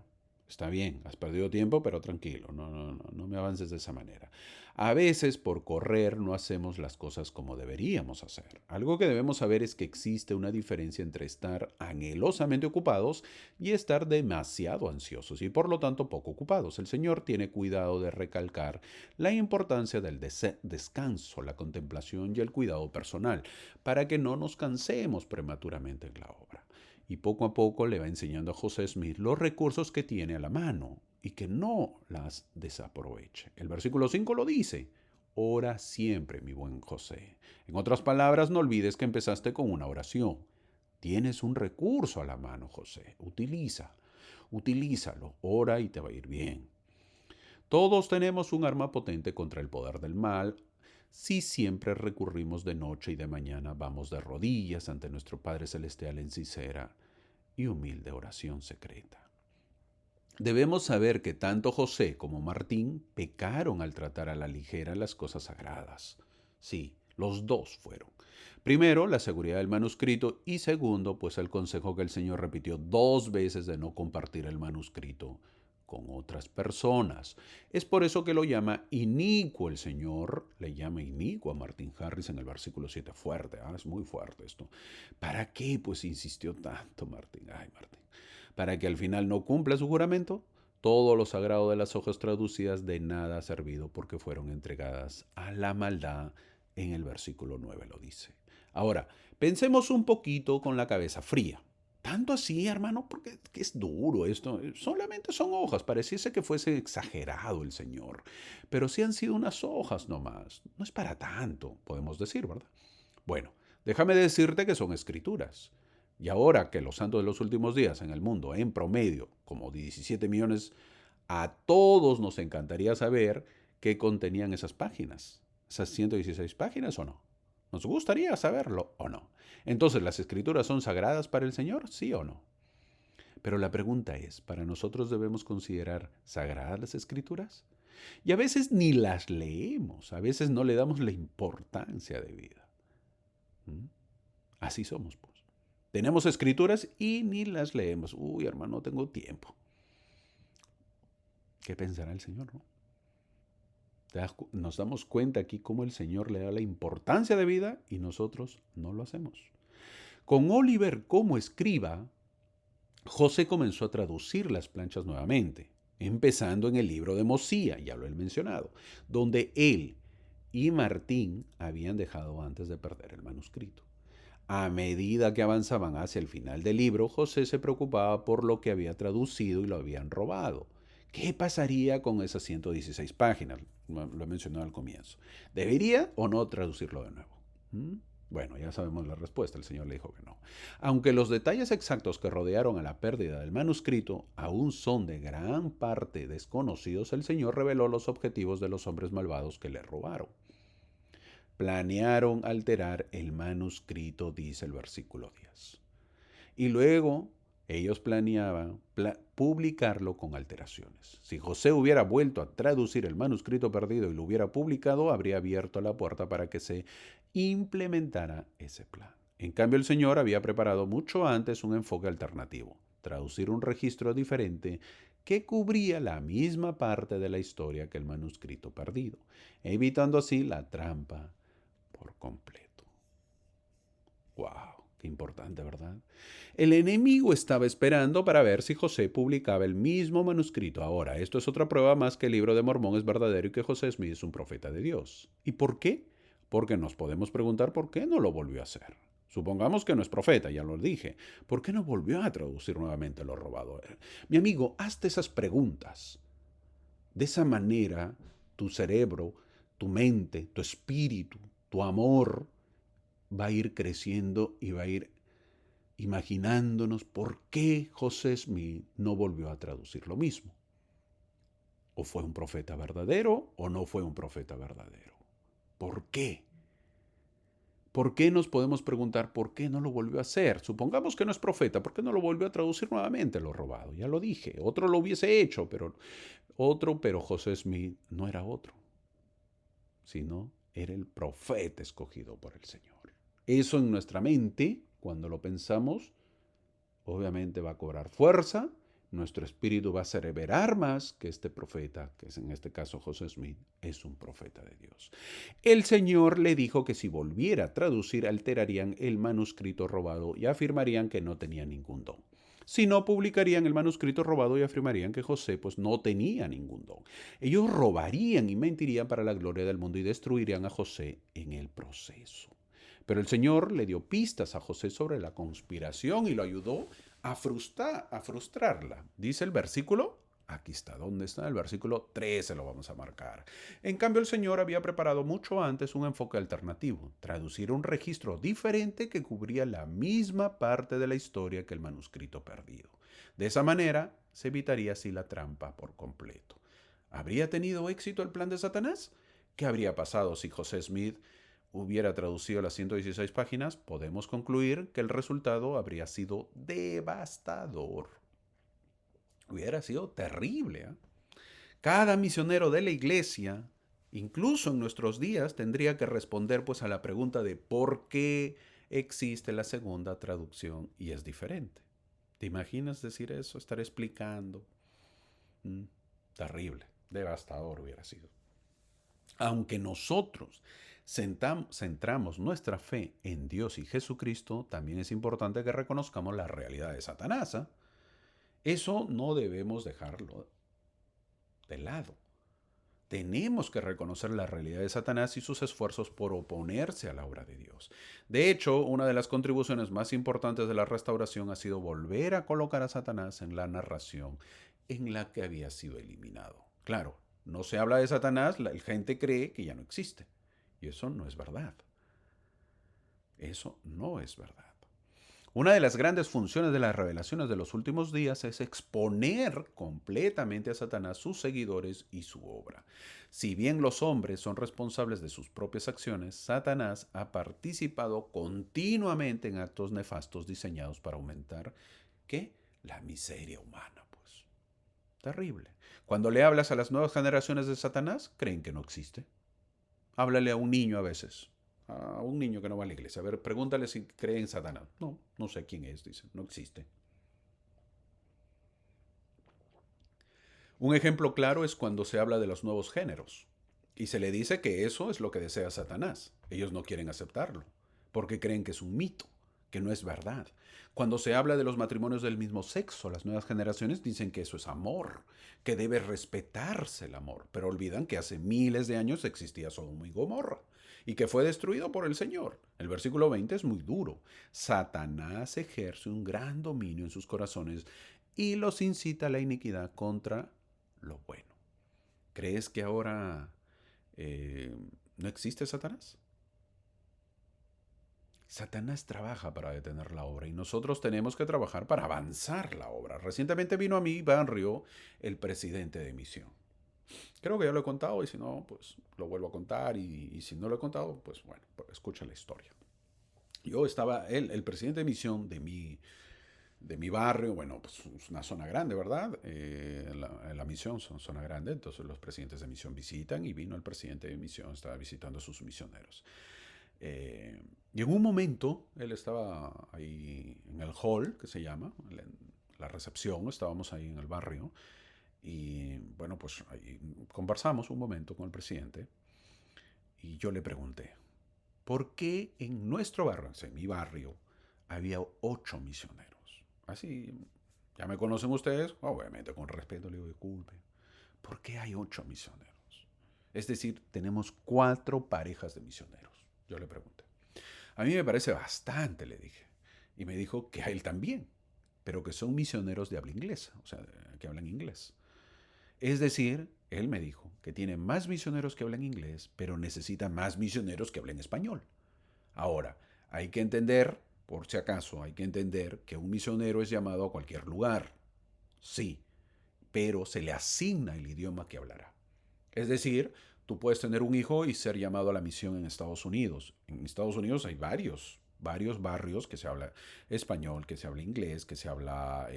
Está bien, has perdido tiempo, pero tranquilo, no me avances de esa manera. A veces por correr no hacemos las cosas como deberíamos hacer. Algo que debemos saber es que existe una diferencia entre estar anhelosamente ocupados y estar demasiado ansiosos y por lo tanto poco ocupados. El Señor tiene cuidado de recalcar la importancia del descanso, la contemplación y el cuidado personal, para que no nos cansemos prematuramente en la obra. Y poco a poco le va enseñando a José Smith los recursos que tiene a la mano y que no las desaproveche. El versículo 5 lo dice, ora siempre, mi buen José. En otras palabras, no olvides que empezaste con una oración. Tienes un recurso a la mano, José. Utilízalo, ora y te va a ir bien. Todos tenemos un arma potente contra el poder del mal. Si siempre recurrimos de noche y de mañana, vamos de rodillas ante nuestro Padre Celestial en sincera y humilde oración secreta. Debemos saber que tanto José como Martín pecaron al tratar a la ligera las cosas sagradas. Sí, los dos fueron. Primero, la seguridad del manuscrito y segundo, pues el consejo que el Señor repitió 2 veces de no compartir el manuscrito con otras personas. Es por eso que lo llama inicuo el Señor, le llama inicuo a Martín Harris en el versículo 7. Fuerte, es muy fuerte esto. ¿Para qué pues insistió tanto Martín? Ay, Martín. Para que al final no cumpla su juramento, todo lo sagrado de las hojas traducidas de nada ha servido porque fueron entregadas a la maldad. En el versículo 9 lo dice. Ahora, pensemos un poquito con la cabeza fría. Tanto así, hermano, porque es duro esto. Solamente son hojas. Pareciese que fuese exagerado el Señor. Pero sí han sido unas hojas nomás. No es para tanto, podemos decir, ¿verdad? Bueno, déjame decirte que son escrituras. Y ahora que los santos de los últimos días en el mundo, en promedio, como 17 millones, a todos nos encantaría saber qué contenían esas páginas. ¿Esas 116 páginas o no? ¿Nos gustaría saberlo o no? Entonces, ¿las escrituras son sagradas para el Señor? ¿Sí o no? Pero la pregunta es, ¿para nosotros debemos considerar sagradas las escrituras? Y a veces ni las leemos, a veces no le damos la importancia de vida. ¿Mm? Así somos, pues. Tenemos escrituras y ni las leemos. Uy, hermano, no tengo tiempo. ¿Qué pensará el Señor, no? Nos damos cuenta aquí cómo el Señor le da la importancia de vida y nosotros no lo hacemos. Con Oliver como escriba, José comenzó a traducir las planchas nuevamente, empezando en el libro de Mosía, ya lo he mencionado, donde él y Martín habían dejado antes de perder el manuscrito. A medida que avanzaban hacia el final del libro, José se preocupaba por lo que había traducido y lo habían robado. ¿Qué pasaría con esas 116 páginas? Lo he mencionado al comienzo. ¿Debería o no traducirlo de nuevo? ¿Mm? Bueno, ya sabemos la respuesta. El Señor le dijo que no. Aunque los detalles exactos que rodearon a la pérdida del manuscrito aún son de gran parte desconocidos, el Señor reveló los objetivos de los hombres malvados que le robaron. Planearon alterar el manuscrito, dice el versículo 10. Y luego ellos planeaban publicarlo con alteraciones. Si José hubiera vuelto a traducir el manuscrito perdido y lo hubiera publicado, habría abierto la puerta para que se implementara ese plan. En cambio, el Señor había preparado mucho antes un enfoque alternativo, traducir un registro diferente que cubría la misma parte de la historia que el manuscrito perdido, evitando así la trampa por completo. ¡Wow! Qué importante, ¿verdad? El enemigo estaba esperando para ver si José publicaba el mismo manuscrito. Ahora, esto es otra prueba más que el libro de Mormón es verdadero y que José Smith es un profeta de Dios. ¿Y por qué? Porque nos podemos preguntar por qué no lo volvió a hacer. Supongamos que no es profeta, ya lo dije. ¿Por qué no volvió a traducir nuevamente lo robado? Mi amigo, hazte esas preguntas. De esa manera, tu cerebro, tu mente, tu espíritu, tu amor va a ir creciendo y va a ir imaginándonos por qué José Smith no volvió a traducir lo mismo. ¿O fue un profeta verdadero o no fue un profeta verdadero? ¿Por qué? ¿Por qué nos podemos preguntar por qué no lo volvió a hacer? Supongamos que no es profeta, ¿por qué no lo volvió a traducir nuevamente lo robado? Ya lo dije, otro lo hubiese hecho, pero José Smith no era otro, sino era el profeta escogido por el Señor. Eso en nuestra mente, cuando lo pensamos, obviamente va a cobrar fuerza, nuestro espíritu va a aseverar más que este profeta, que es en este caso José Smith, es un profeta de Dios. El Señor le dijo que si volviera a traducir alterarían el manuscrito robado y afirmarían que no tenía ningún don. Si no, publicarían el manuscrito robado y afirmarían que José pues no tenía ningún don. Ellos robarían y mentirían para la gloria del mundo y destruirían a José en el proceso. Pero el Señor le dio pistas a José sobre la conspiración y lo ayudó a frustrarla. Dice el versículo, aquí está, ¿dónde está? El versículo 13 lo vamos a marcar. En cambio, el Señor había preparado mucho antes un enfoque alternativo, traducir un registro diferente que cubría la misma parte de la historia que el manuscrito perdido. De esa manera, se evitaría así la trampa por completo. ¿Habría tenido éxito el plan de Satanás? ¿Qué habría pasado si José Smith hubiera traducido las 116 páginas? Podemos concluir que el resultado habría sido devastador. Hubiera sido terrible. Cada misionero de la iglesia, incluso en nuestros días, tendría que responder pues a la pregunta de por qué existe la segunda traducción y es diferente. ¿Te imaginas decir eso? Estar explicando. Mm, Terrible, devastador hubiera sido. Aunque nosotros centramos nuestra fe en Dios y Jesucristo, también es importante que reconozcamos la realidad de Satanás. Eso no debemos dejarlo de lado. Tenemos que reconocer la realidad de Satanás y sus esfuerzos por oponerse a la obra de Dios. De hecho, una de las contribuciones más importantes de la restauración ha sido volver a colocar a Satanás en la narración en la que había sido eliminado. Claro, no se habla de Satanás, la gente cree que ya no existe. Y eso no es verdad. Eso no es verdad. Una de las grandes funciones de las revelaciones de los últimos días es exponer completamente a Satanás, sus seguidores y su obra. Si bien los hombres son responsables de sus propias acciones, Satanás ha participado continuamente en actos nefastos diseñados para aumentar ¿qué? La miseria humana, pues. Terrible. Cuando le hablas a las nuevas generaciones de Satanás, creen que no existe. Háblale a un niño a veces, a un niño que no va a la iglesia. A ver, pregúntale si cree en Satanás. No, no sé quién es, dice, no existe. Un ejemplo claro es cuando se habla de los nuevos géneros y se le dice que eso es lo que desea Satanás. Ellos no quieren aceptarlo porque creen que es un mito, que no es verdad. Cuando se habla de los matrimonios del mismo sexo, las nuevas generaciones dicen que eso es amor, que debe respetarse el amor, pero olvidan que hace miles de años existía Sodoma y Gomorra y que fue destruido por el Señor. El versículo 20 es muy duro. Satanás ejerce un gran dominio en sus corazones y los incita a la iniquidad contra lo bueno. ¿Crees que ahora eh, no existe Satanás? Satanás trabaja para detener la obra y nosotros tenemos que trabajar para avanzar la obra. Recientemente vino a mi barrio el presidente de misión. Creo que ya lo he contado y si no, pues lo vuelvo a contar y si no lo he contado, pues bueno, escucha la historia. Yo estaba, el presidente de misión de mi barrio, bueno, pues es una zona grande, ¿verdad? La misión son zona grande, entonces los presidentes de misión visitan y vino el presidente de misión, estaba visitando a sus misioneros. Y en un momento él estaba ahí en el hall, que se llama, la recepción, estábamos ahí en el barrio, y bueno, pues ahí conversamos un momento con el presidente y yo le pregunté, ¿por qué en nuestro barrio, o sea, en mi barrio, había 8 misioneros? Así, ya me conocen ustedes, obviamente con respeto le digo, disculpe, ¿por qué hay 8 misioneros? Es decir, tenemos 4 parejas de misioneros. Yo le pregunté. A mí me parece bastante, le dije. Y me dijo que a él también, pero que son misioneros de habla inglesa, o sea, que hablan inglés. Es decir, él me dijo que tiene más misioneros que hablan inglés, pero necesita más misioneros que hablen español. Ahora, hay que entender, por si acaso, hay que entender que un misionero es llamado a cualquier lugar. Sí, pero se le asigna el idioma que hablará. Es decir, tú puedes tener un hijo y ser llamado a la misión en Estados Unidos. En Estados Unidos hay varios barrios que se habla español, que se habla inglés, que se habla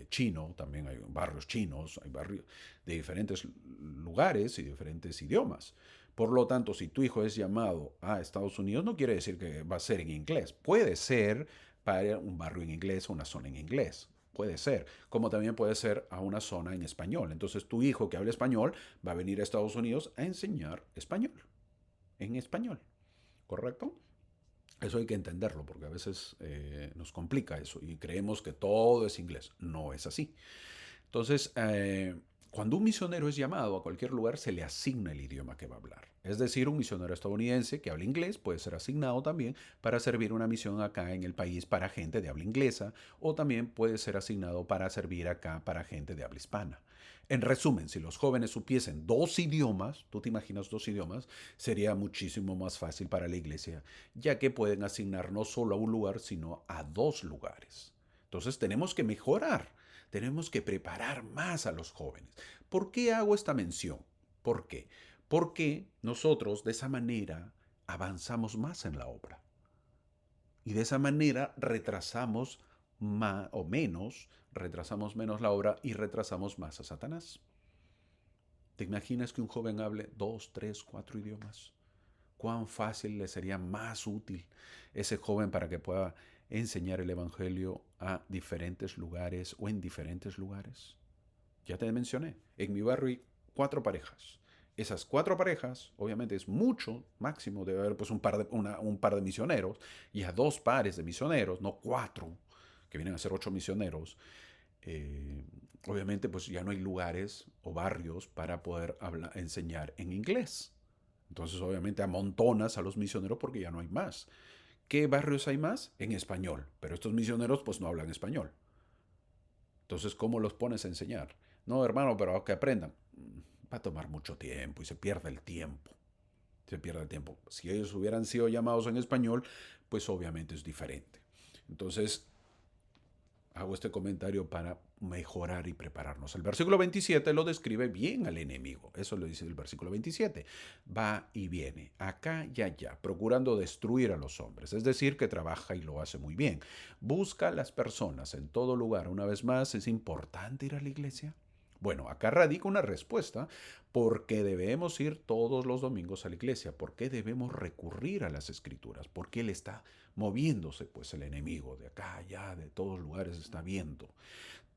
chino, también hay barrios chinos, hay barrios de diferentes lugares y diferentes idiomas. Por lo tanto, si tu hijo es llamado a Estados Unidos, no quiere decir que va a ser en inglés. Puede ser para un barrio en inglés o una zona en inglés. Puede ser, como también puede ser a una zona en español. Entonces tu hijo que habla español va a venir a Estados Unidos a enseñar español, en español, ¿correcto? Eso hay que entenderlo porque a veces nos complica eso y creemos que todo es inglés. No es así. Entonces, cuando un misionero es llamado a cualquier lugar, se le asigna el idioma que va a hablar. Es decir, un misionero estadounidense que habla inglés puede ser asignado también para servir una misión acá en el país para gente de habla inglesa o también puede ser asignado para servir acá para gente de habla hispana. En resumen, si los jóvenes supiesen 2 idiomas, tú te imaginas 2 idiomas, sería muchísimo más fácil para la iglesia, ya que pueden asignar no solo a un lugar, sino a 2 lugares. Entonces tenemos que mejorar. Tenemos que preparar más a los jóvenes. ¿Por qué hago esta mención? ¿Por qué? Porque nosotros de esa manera avanzamos más en la obra. Y de esa manera retrasamos más o menos, retrasamos menos la obra y retrasamos más a Satanás. ¿Te imaginas que un joven hable 2, 3, 4 idiomas? ¿Cuán fácil le sería más útil ese joven para que pueda enseñar el Evangelio a diferentes lugares o en diferentes lugares? Ya te mencioné, en mi barrio hay 4 parejas. Esas 4 parejas, obviamente es mucho, máximo debe haber pues un par de misioneros, y a 2 pares de misioneros, no 4, que vienen a ser 8 misioneros. eh, Obviamente pues ya no hay lugares o barrios para poder enseñar en inglés. Entonces obviamente amontonas a los misioneros porque ya no hay más. ¿Qué barrios hay más? En español, pero estos misioneros pues no hablan español. Entonces, ¿cómo los pones a enseñar? No, hermano, pero que aprendan. Va a tomar mucho tiempo y se pierde el tiempo. Se pierde el tiempo. Si ellos hubieran sido llamados en español, pues obviamente es diferente. Entonces, hago este comentario para mejorar y prepararnos. El versículo 27 lo describe bien al enemigo. Eso lo dice el versículo 27. Va y viene, acá y allá, procurando destruir a los hombres. Es decir, que trabaja y lo hace muy bien. Busca a las personas en todo lugar. Una vez más, ¿es importante ir a la iglesia? Bueno, acá radica una respuesta. ¿Por qué debemos ir todos los domingos a la iglesia? ¿Por qué debemos recurrir a las escrituras? Porque Él está moviéndose, pues el enemigo de acá, allá, de todos lugares está viendo.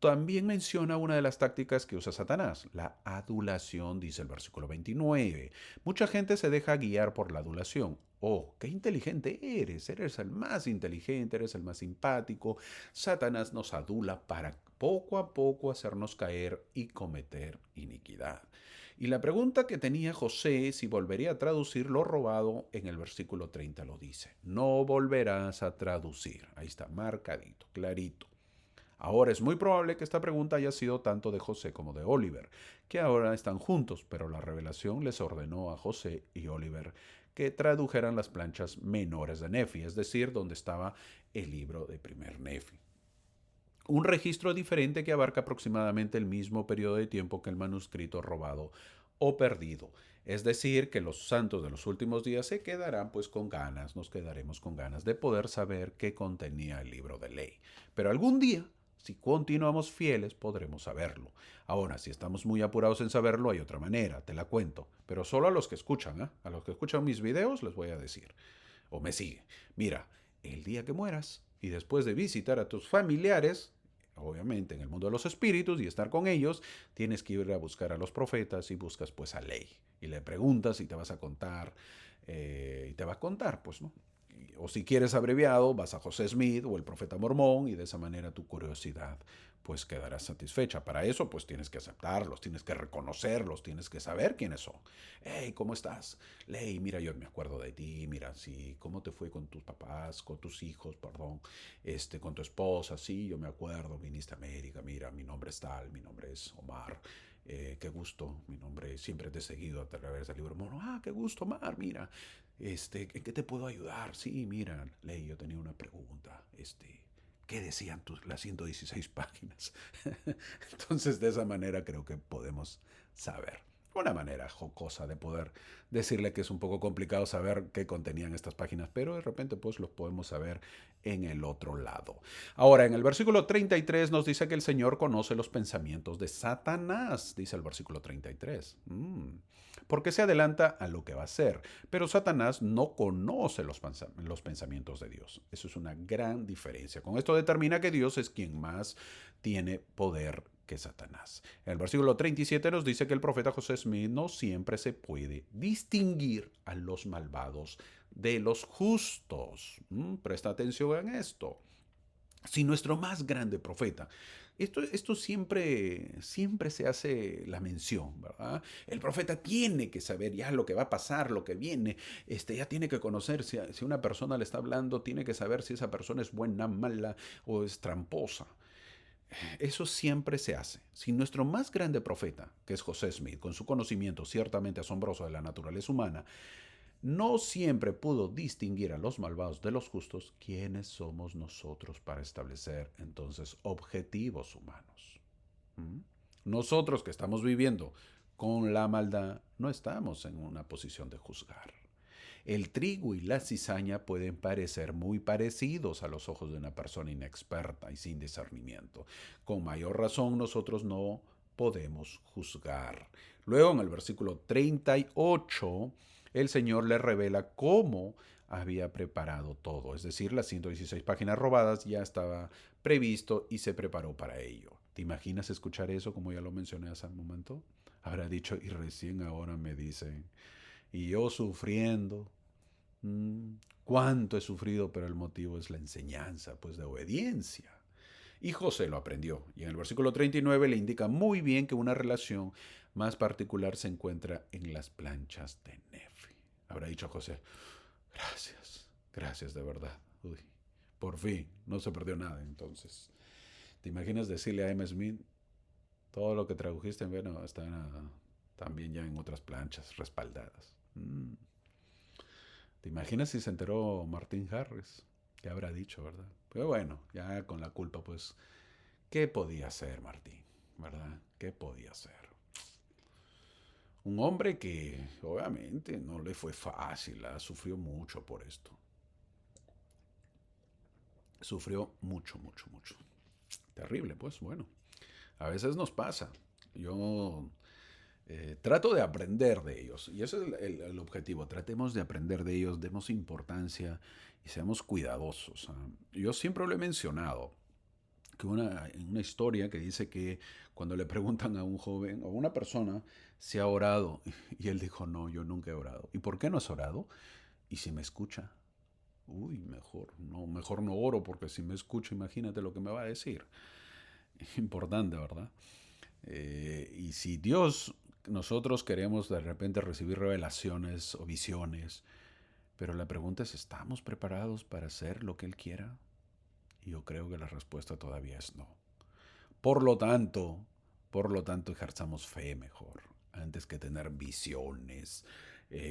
También menciona una de las tácticas que usa Satanás, la adulación, dice el versículo 29. Mucha gente se deja guiar por la adulación. Oh, qué inteligente eres el más inteligente, eres el más simpático. Satanás nos adula para poco a poco hacernos caer y cometer iniquidad. Y la pregunta que tenía José, si volvería a traducir lo robado, en el versículo 30 lo dice. No volverás a traducir. Ahí está, marcadito, clarito. Ahora es muy probable que esta pregunta haya sido tanto de José como de Oliver, que ahora están juntos, pero la revelación les ordenó a José y Oliver que tradujeran las planchas menores de Nefi, es decir, donde estaba el libro de primer Nefi. Un registro diferente que abarca aproximadamente el mismo periodo de tiempo que el manuscrito robado o perdido. Es decir, que los santos de los últimos días se quedarán pues con ganas, nos quedaremos con ganas de poder saber qué contenía el libro de ley. Pero algún día, si continuamos fieles, podremos saberlo. Ahora, si estamos muy apurados en saberlo, hay otra manera, te la cuento. Pero solo a los que escuchan, ¿eh? A los que escuchan mis videos les voy a decir. O me sigue. Mira, el día que mueras y después de visitar a tus familiares, obviamente en el mundo de los espíritus y estar con ellos, tienes que ir a buscar a los profetas y buscas pues a Ley. Y le preguntas y te vas a contar, y te va a contar, pues, ¿no? O si quieres abreviado, vas a José Smith o el profeta mormón y de esa manera tu curiosidad pues quedará satisfecha. Para eso pues tienes que aceptarlos, tienes que reconocerlos, tienes que saber quiénes son. Hey, ¿cómo estás? Ley, mira, yo me acuerdo de ti, mira, sí, ¿cómo te fue con tus papás, con tus hijos, perdón, con tu esposa? Sí, yo me acuerdo, viniste a América, mira, mi nombre es tal, mi nombre es Omar. Qué gusto, mi nombre siempre te he seguido a través del libro mono. Ah, qué gusto, Omar, mira, ¿en qué te puedo ayudar? Sí, mira, Ley, yo tenía una pregunta, ¿qué decían las 116 páginas? Entonces, de esa manera creo que podemos saber. Una manera jocosa de poder decirle que es un poco complicado saber qué contenían estas páginas, pero de repente pues los podemos saber en el otro lado. Ahora, en el versículo 33 nos dice que el Señor conoce los pensamientos de Satanás, dice el versículo 33. Porque se adelanta a lo que va a ser, pero Satanás no conoce los pensamientos de Dios. Eso es una gran diferencia. Con esto determina que Dios es quien más tiene poder que Satanás. En el versículo 37 nos dice que el profeta José Smith no siempre se puede distinguir a los malvados de los justos. Presta atención en esto. Si nuestro más grande profeta, esto siempre se hace la mención, ¿verdad? El profeta tiene que saber ya lo que va a pasar, lo que viene, ya tiene que conocer si una persona le está hablando, tiene que saber si esa persona es buena, mala o es tramposa. Eso siempre se hace. Si nuestro más grande profeta, que es José Smith, con su conocimiento ciertamente asombroso de la naturaleza humana, no siempre pudo distinguir a los malvados de los justos, ¿quiénes somos nosotros para establecer entonces objetivos humanos? ¿Mm? Nosotros que estamos viviendo con la maldad, no estamos en una posición de juzgar. El trigo y la cizaña pueden parecer muy parecidos a los ojos de una persona inexperta y sin discernimiento. Con mayor razón nosotros no podemos juzgar. Luego en el versículo 38, el Señor le revela cómo había preparado todo. Es decir, las 116 páginas robadas ya estaba previsto y se preparó para ello. ¿Te imaginas escuchar eso como ya lo mencioné hace un momento? Habrá dicho, y recién ahora me dicen, y yo sufriendo. Cuánto he sufrido, pero el motivo es la enseñanza, pues de obediencia. Y José lo aprendió. Y en el versículo 39 le indica muy bien que una relación más particular se encuentra en las planchas de Nefi. Habrá dicho José, gracias, gracias de verdad. Uy, por fin, no se perdió nada entonces. ¿Te imaginas decirle a M. Smith, todo lo que tradujiste, bueno, está también ya en otras planchas respaldadas? ¿Te imaginas si se enteró Martín Harris? ¿Qué habrá dicho, verdad? Pero bueno, ya con la culpa, pues, ¿qué podía hacer Martín? ¿Verdad? ¿Qué podía hacer? Un hombre que obviamente no le fue fácil, sufrió mucho por esto. Sufrió mucho, mucho, mucho. Terrible, pues bueno. A veces nos pasa. Yo trato de aprender de ellos. Y ese es el objetivo. Tratemos de aprender de ellos, demos importancia y seamos cuidadosos. Yo siempre lo he mencionado, que una historia que dice que cuando le preguntan a un joven o a una persona si ha orado, y él dijo, no, yo nunca he orado. ¿Y por qué no has orado? ¿Y si me escucha? Uy, mejor no oro porque si me escucha, imagínate lo que me va a decir. Importante, ¿verdad? Y si Dios, nosotros queremos de repente recibir revelaciones o visiones, pero la pregunta es, ¿estamos preparados para hacer lo que Él quiera? Y yo creo que la respuesta todavía es no. Por lo tanto, ejerzamos fe mejor, antes que tener visiones,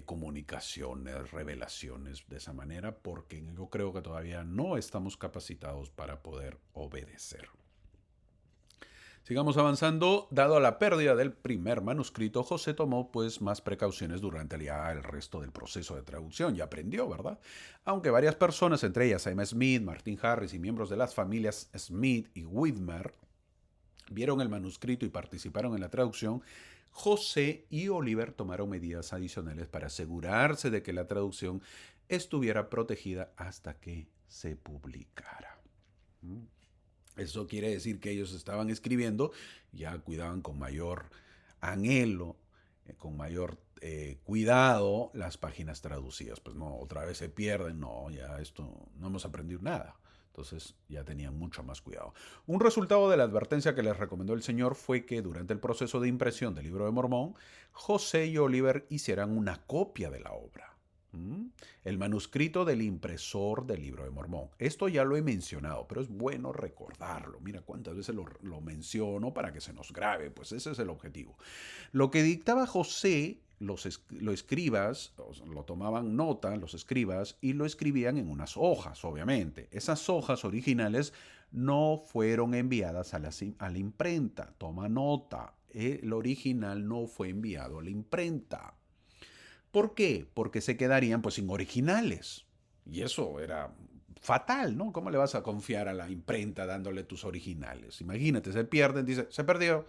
comunicaciones, revelaciones de esa manera, porque yo creo que todavía no estamos capacitados para poder obedecer. Sigamos avanzando. Dado la pérdida del primer manuscrito, José tomó pues más precauciones durante el resto del proceso de traducción y aprendió, ¿verdad? Aunque varias personas, entre ellas M. Smith, Martin Harris y miembros de las familias Smith y Whitmer, vieron el manuscrito y participaron en la traducción, José y Oliver tomaron medidas adicionales para asegurarse de que la traducción estuviera protegida hasta que se publicara. Eso quiere decir que ellos estaban escribiendo, ya cuidaban con mayor anhelo, con mayor cuidado las páginas traducidas. Pues no, otra vez se pierden, no, ya esto no hemos aprendido nada. Entonces ya tenían mucho más cuidado. Un resultado de la advertencia que les recomendó el Señor fue que durante el proceso de impresión del libro de Mormón, José y Oliver hicieran una copia de la obra. El manuscrito del impresor del libro de Mormón. Esto ya lo he mencionado, pero es bueno recordarlo. Mira cuántas veces lo menciono para que se nos grabe, pues ese es el objetivo. Lo que dictaba José, los escribas, lo tomaban nota, los escribas, y lo escribían en unas hojas, obviamente. Esas hojas originales no fueron enviadas a la imprenta. Toma nota, el original no fue enviado a la imprenta. ¿Por qué? Porque se quedarían pues sin originales. Y eso era fatal, ¿no? ¿Cómo le vas a confiar a la imprenta dándole tus originales? Imagínate, se pierden, dice, se perdió.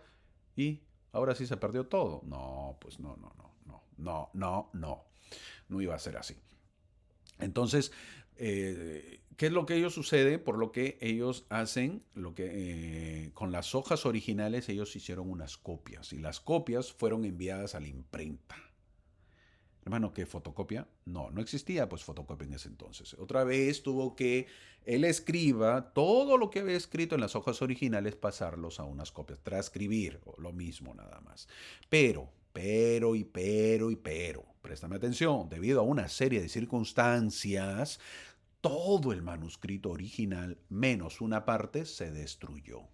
Y ahora sí se perdió todo. No, pues no. No iba a ser así. Entonces, ¿qué es lo que ellos sucede? Por lo que ellos hacen, con las hojas originales ellos hicieron unas copias y las copias fueron enviadas a la imprenta. Hermano, ¿qué fotocopia? No existía pues fotocopia en ese entonces. Otra vez tuvo que el escriba todo lo que había escrito en las hojas originales pasarlos a unas copias, transcribir, lo mismo nada más. Pero, préstame atención, debido a una serie de circunstancias, todo el manuscrito original, menos una parte, se destruyó.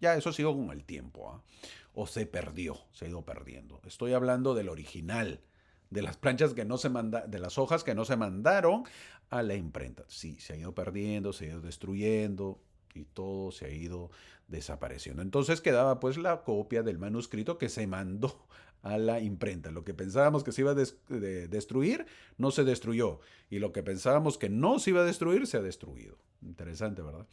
Ya eso sigo con el tiempo, o se perdió, se ha ido perdiendo. Estoy hablando del original, de las planchas que no se de las hojas que no se mandaron a la imprenta. Sí, se ha ido perdiendo, se ha ido destruyendo. y todo se ha ido desapareciendo. Entonces quedaba pues la copia del manuscrito que se mandó a la imprenta. Lo que pensábamos que se iba a destruir, no se destruyó. Y lo que pensábamos que no se iba a destruir, se ha destruido. Interesante, ¿verdad?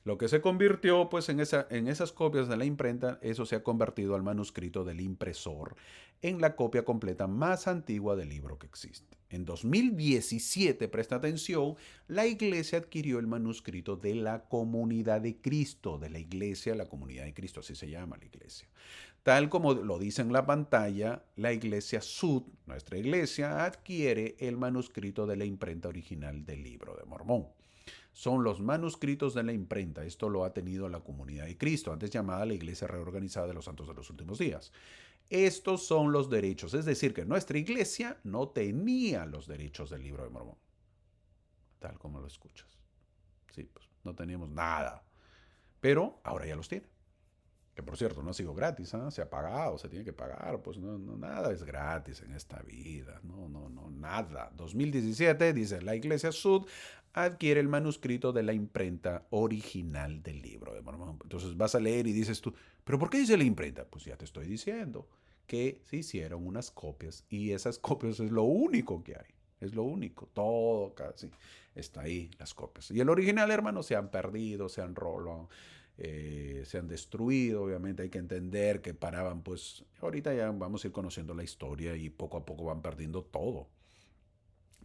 Lo que se convirtió pues en esas copias de la imprenta, eso se ha convertido al manuscrito del impresor, en la copia completa más antigua del libro que existe. En 2017, presta atención, la iglesia adquirió el manuscrito de la Comunidad de Cristo, de la iglesia, la Comunidad de Cristo, así se llama la iglesia. Tal como lo dice en la pantalla, la iglesia Sud, nuestra iglesia, adquiere el manuscrito de la imprenta original del Libro de Mormón. Son los manuscritos de la imprenta. Esto lo ha tenido la Comunidad de Cristo, antes llamada la Iglesia Reorganizada de los Santos de los Últimos Días. Estos son los derechos, es decir, que nuestra iglesia no tenía los derechos del Libro de Mormón, tal como lo escuchas. Sí, pues no teníamos nada, pero ahora ya los tiene. Que por cierto, no ha sido gratis, ¿eh? Se ha pagado, se tiene que pagar, pues nada es gratis en esta vida, nada. 2017, dice, la Iglesia Sud adquiere el manuscrito de la imprenta original del Libro de Mormón. Entonces vas a leer y dices tú, ¿pero por qué dice la imprenta? Pues ya te estoy diciendo que se hicieron unas copias y esas copias es lo único que hay. Es lo único, todo casi está ahí, las copias. Y el original, hermano, se han perdido, se han rolado, se han destruido. Obviamente hay que entender que paraban, pues ahorita ya vamos a ir conociendo la historia y poco a poco van perdiendo todo.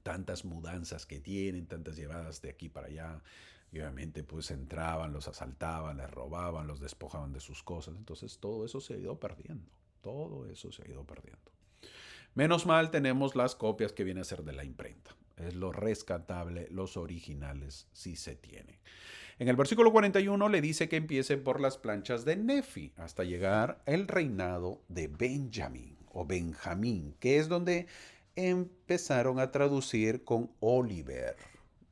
Tantas mudanzas que tienen, tantas llevadas de aquí para allá. Y obviamente pues entraban, los asaltaban, les robaban, los despojaban de sus cosas. Entonces todo eso se ha ido perdiendo. Todo eso se ha ido perdiendo. Menos mal tenemos las copias que viene a ser de la imprenta. Es lo rescatable, los originales sí se tienen. En el versículo 41 le dice que empiece por las planchas de Nefi hasta llegar al reinado de Benjamín o Benjamín, que es donde empezaron a traducir con Oliver.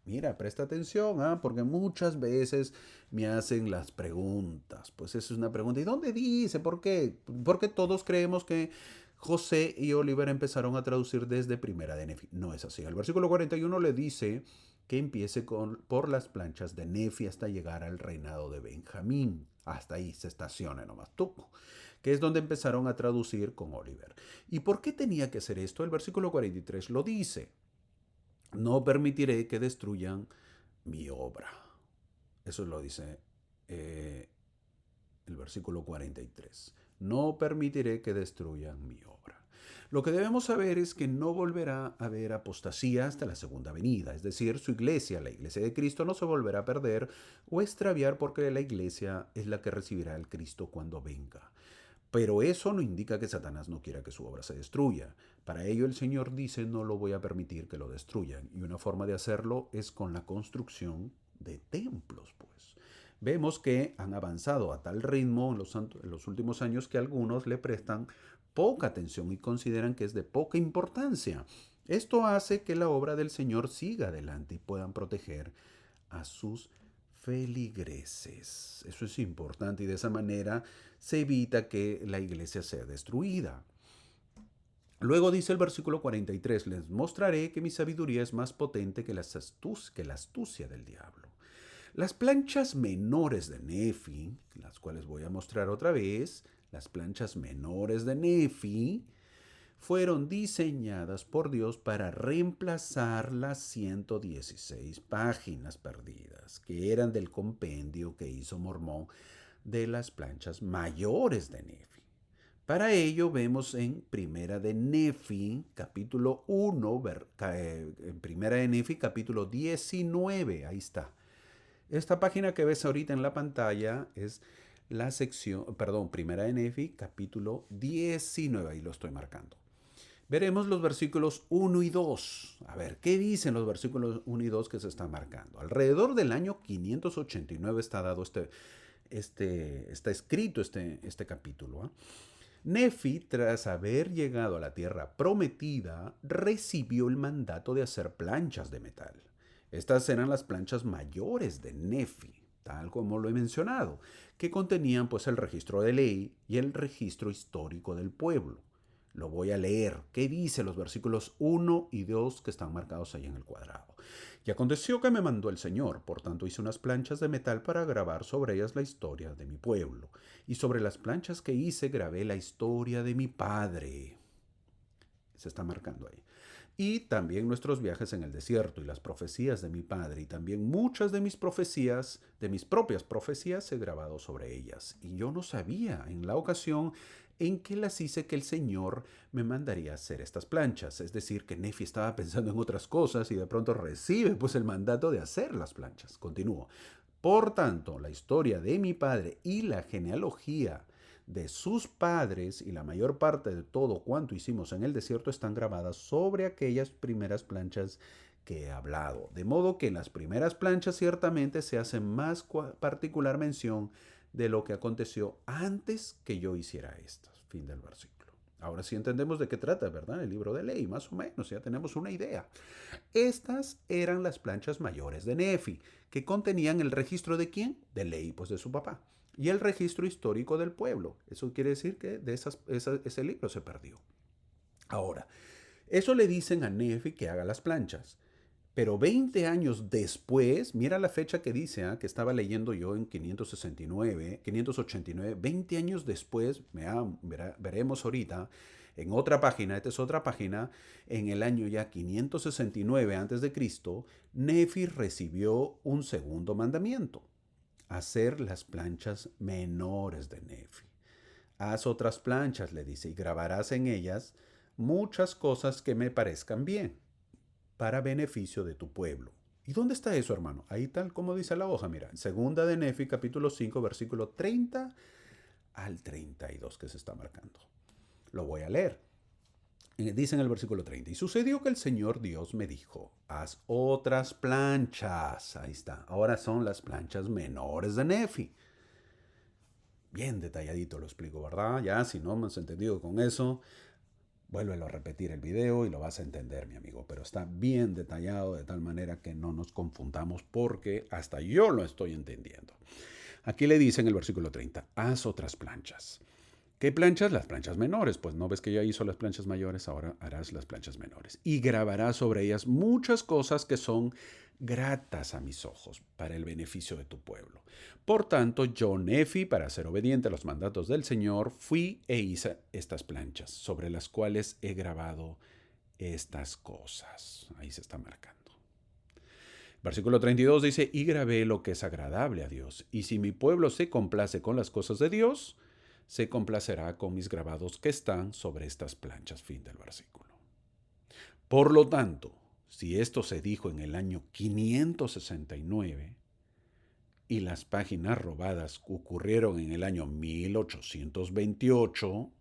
Mira, presta atención, porque muchas veces me hacen las preguntas. Pues esa es una pregunta. ¿Y dónde dice? ¿Por qué? Porque todos creemos que José y Oliver empezaron a traducir desde Primera de Nefi. No es así. El versículo 41 le dice que empiece por las planchas de Nefi hasta llegar al reinado de Benjamín. Hasta ahí se estacione nomás, tuco, que es donde empezaron a traducir con Oliver. ¿Y por qué tenía que hacer esto? El versículo 43 lo dice. No permitiré que destruyan mi obra. Eso lo dice el versículo 43. No permitiré que destruyan mi obra. Lo que debemos saber es que no volverá a haber apostasía hasta la segunda venida, es decir, su iglesia, la iglesia de Cristo, no se volverá a perder o extraviar porque la iglesia es la que recibirá al Cristo cuando venga. Pero eso no indica que Satanás no quiera que su obra se destruya. Para ello el Señor dice, no lo voy a permitir que lo destruyan. Y una forma de hacerlo es con la construcción de templos, pues. Vemos que han avanzado a tal ritmo en los últimos años que algunos le prestan poca atención y consideran que es de poca importancia. Esto hace que la obra del Señor siga adelante y puedan proteger a sus feligreses. Eso es importante y de esa manera se evita que la iglesia sea destruida. Luego dice el versículo 43, les mostraré que mi sabiduría es más potente que la astucia del diablo. Las planchas menores de Nefi, las cuales voy a mostrar otra vez, las planchas menores de Nefi, fueron diseñadas por Dios para reemplazar las 116 páginas perdidas, que eran del compendio que hizo Mormón de las planchas mayores de Nefi. Para ello vemos en Primera de Nefi, capítulo 1, en Primera de Nefi, capítulo 19, ahí está. Esta página que ves ahorita en la pantalla es la sección, Primera de Nefi, capítulo 19, ahí lo estoy marcando. Veremos los versículos 1 y 2. A ver, ¿qué dicen los versículos 1 y 2 que se están marcando? Alrededor del año 589 está dado está escrito este capítulo. Nefi, tras haber llegado a la tierra prometida, recibió el mandato de hacer planchas de metal. Estas eran las planchas mayores de Nefi, tal como lo he mencionado, que contenían pues el registro de ley y el registro histórico del pueblo. Lo voy a leer. ¿Qué dice los versículos 1 y 2 que están marcados ahí en el cuadrado? Y aconteció que me mandó el Señor, por tanto hice unas planchas de metal para grabar sobre ellas la historia de mi pueblo. Y sobre las planchas que hice grabé la historia de mi padre. Se está marcando ahí. Y también nuestros viajes en el desierto y las profecías de mi padre, y también muchas de mis profecías, de mis propias profecías, he grabado sobre ellas. Y yo no sabía en la ocasión en que las hice que el Señor me mandaría a hacer estas planchas. Es decir, que Nefi estaba pensando en otras cosas y de pronto recibe pues el mandato de hacer las planchas. Continúo. Por tanto, la historia de mi padre y la genealogía de sus padres y la mayor parte de todo cuanto hicimos en el desierto están grabadas sobre aquellas primeras planchas que he hablado. De modo que en las primeras planchas ciertamente se hace más particular mención de lo que aconteció antes que yo hiciera estas. Fin del versículo. Ahora sí entendemos de qué trata, ¿verdad? El libro de ley, más o menos, ya tenemos una idea. Estas eran las planchas mayores de Nefi, que contenían el registro de quién? De Ley, pues de su papá. Y el registro histórico del pueblo. Eso quiere decir que ese libro se perdió. Ahora, eso le dicen a Nefi que haga las planchas. Pero 20 años después, mira la fecha que dice, que estaba leyendo yo en 589, 20 años después, veremos ahorita, en otra página, esta es otra página, en el año ya 569 a.C., Nefi recibió un segundo mandamiento, hacer las planchas menores de Nefi. Haz otras planchas, le dice, y grabarás en ellas muchas cosas que me parezcan bien para beneficio de tu pueblo. ¿Y dónde está eso, hermano? Ahí tal como dice la hoja, mira, segunda de Nefi, capítulo 5, versículo 30 al 32 que se está marcando. Lo voy a leer. Dice en el versículo 30, y sucedió que el Señor Dios me dijo, haz otras planchas. Ahí está. Ahora son las planchas menores de Nefi. Bien detalladito lo explico, ¿verdad? Ya, si no me has entendido con eso, vuélvelo a repetir el video y lo vas a entender, mi amigo. Pero está bien detallado de tal manera que no nos confundamos porque hasta yo lo estoy entendiendo. Aquí le dice en el versículo 30, haz otras planchas. ¿Qué planchas? Las planchas menores. Pues no ves que ya hizo las planchas mayores, ahora harás las planchas menores. Y grabarás sobre ellas muchas cosas que son gratas a mis ojos para el beneficio de tu pueblo. Por tanto, yo, Nefi, para ser obediente a los mandatos del Señor, fui e hice estas planchas, sobre las cuales he grabado estas cosas. Ahí se está marcando. Versículo 32 dice, y grabé lo que es agradable a Dios. Y si mi pueblo se complace con las cosas de Dios, se complacerá con mis grabados que están sobre estas planchas. Fin del versículo. Por lo tanto, si esto se dijo en el año 569 y las páginas robadas ocurrieron en el año 1828,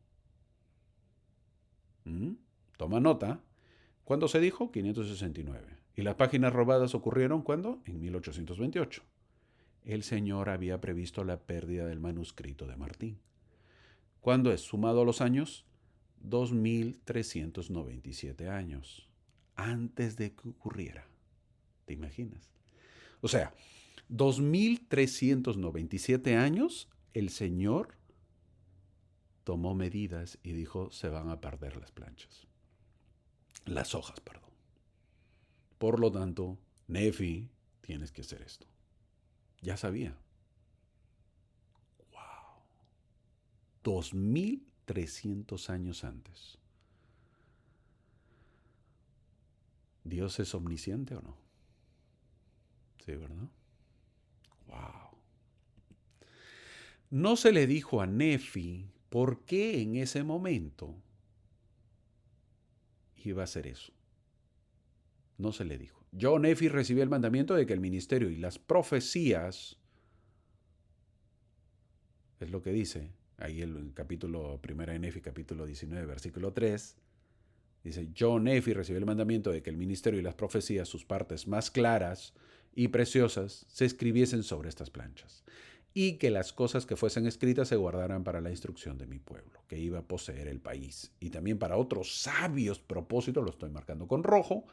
toma nota, ¿cuándo se dijo? 569. ¿Y las páginas robadas ocurrieron cuándo? En 1828. El Señor había previsto la pérdida del manuscrito de Martín. ¿Cuándo es? Sumado a los años, 2397 años antes de que ocurriera. ¿Te imaginas? O sea, 2397 años el Señor tomó medidas y dijo, se van a perder las planchas. Las hojas, perdón. Por lo tanto, Nefi, tienes que hacer esto. Ya sabía. Wow. 2300 años antes. ¿Dios es omnisciente o no? Sí, ¿verdad? Wow. No se le dijo a Nefi por qué en ese momento iba a hacer eso. No se le dijo. Yo, Nefi, recibí el mandamiento de que el ministerio y las profecías, es lo que dice, ahí el capítulo 1 de Nefi, capítulo 19, versículo 3, dice, yo, Nefi, recibí el mandamiento de que el ministerio y las profecías, sus partes más claras y preciosas, se escribiesen sobre estas planchas, y que las cosas que fuesen escritas se guardaran para la instrucción de mi pueblo, que iba a poseer el país, y también para otros sabios propósitos, lo estoy marcando con rojo,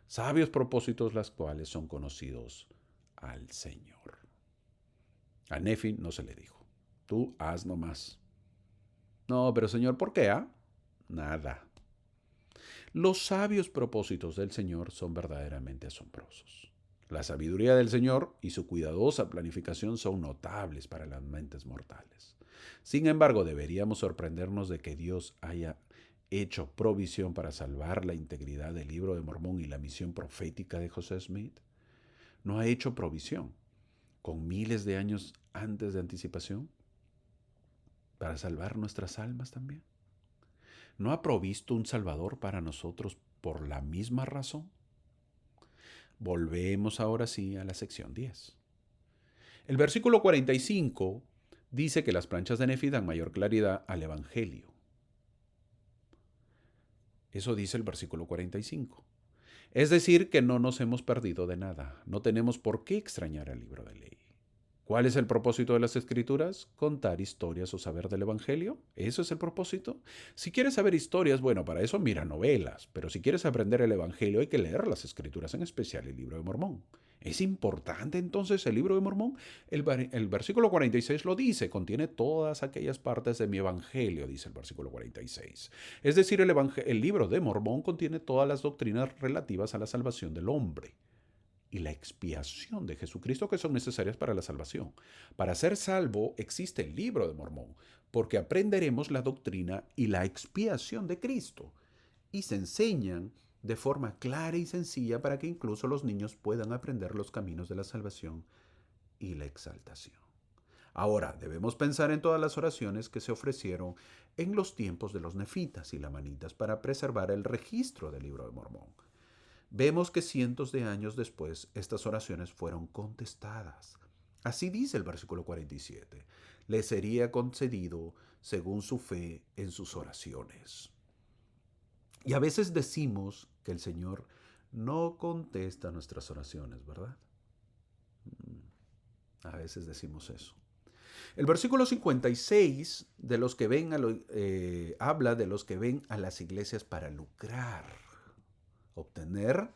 sabios propósitos, las cuales son conocidos al Señor. A Nefi no se le dijo, tú haz nomás. No, pero Señor, ¿por qué? Nada. Los sabios propósitos del Señor son verdaderamente asombrosos. La sabiduría del Señor y su cuidadosa planificación son notables para las mentes mortales. Sin embargo, deberíamos sorprendernos de que Dios haya hecho provisión para salvar la integridad del Libro de Mormón y la misión profética de José Smith. No ha hecho provisión, con miles de años antes de anticipación, para salvar nuestras almas también. ¿No ha provisto un Salvador para nosotros por la misma razón? Volvemos ahora sí a la sección 10. El versículo 45 dice que las planchas de Nefi dan mayor claridad al Evangelio. Eso dice el versículo 45. Es decir, que no nos hemos perdido de nada. No tenemos por qué extrañar el libro de ley. ¿Cuál es el propósito de las Escrituras? Contar historias o saber del Evangelio. ¿Eso es el propósito? Si quieres saber historias, bueno, para eso mira novelas. Pero si quieres aprender el Evangelio hay que leer las Escrituras, en especial el libro de Mormón. ¿Es importante entonces el libro de Mormón? El versículo 46 lo dice, contiene todas aquellas partes de mi Evangelio, dice el versículo 46. Es decir, el libro de Mormón contiene todas las doctrinas relativas a la salvación del hombre y la expiación de Jesucristo que son necesarias para la salvación. Para ser salvo existe el libro de Mormón, porque aprenderemos la doctrina y la expiación de Cristo, y se enseñan de forma clara y sencilla para que incluso los niños puedan aprender los caminos de la salvación y la exaltación. Ahora, debemos pensar en todas las oraciones que se ofrecieron en los tiempos de los nefitas y lamanitas para preservar el registro del libro de Mormón. Vemos que cientos de años después estas oraciones fueron contestadas. Así dice el versículo 47. Les sería concedido según su fe en sus oraciones. Y a veces decimos que el Señor no contesta nuestras oraciones, ¿verdad? A veces decimos eso. El versículo 56 de los que ven habla de los que ven a las iglesias para lucrar, obtener,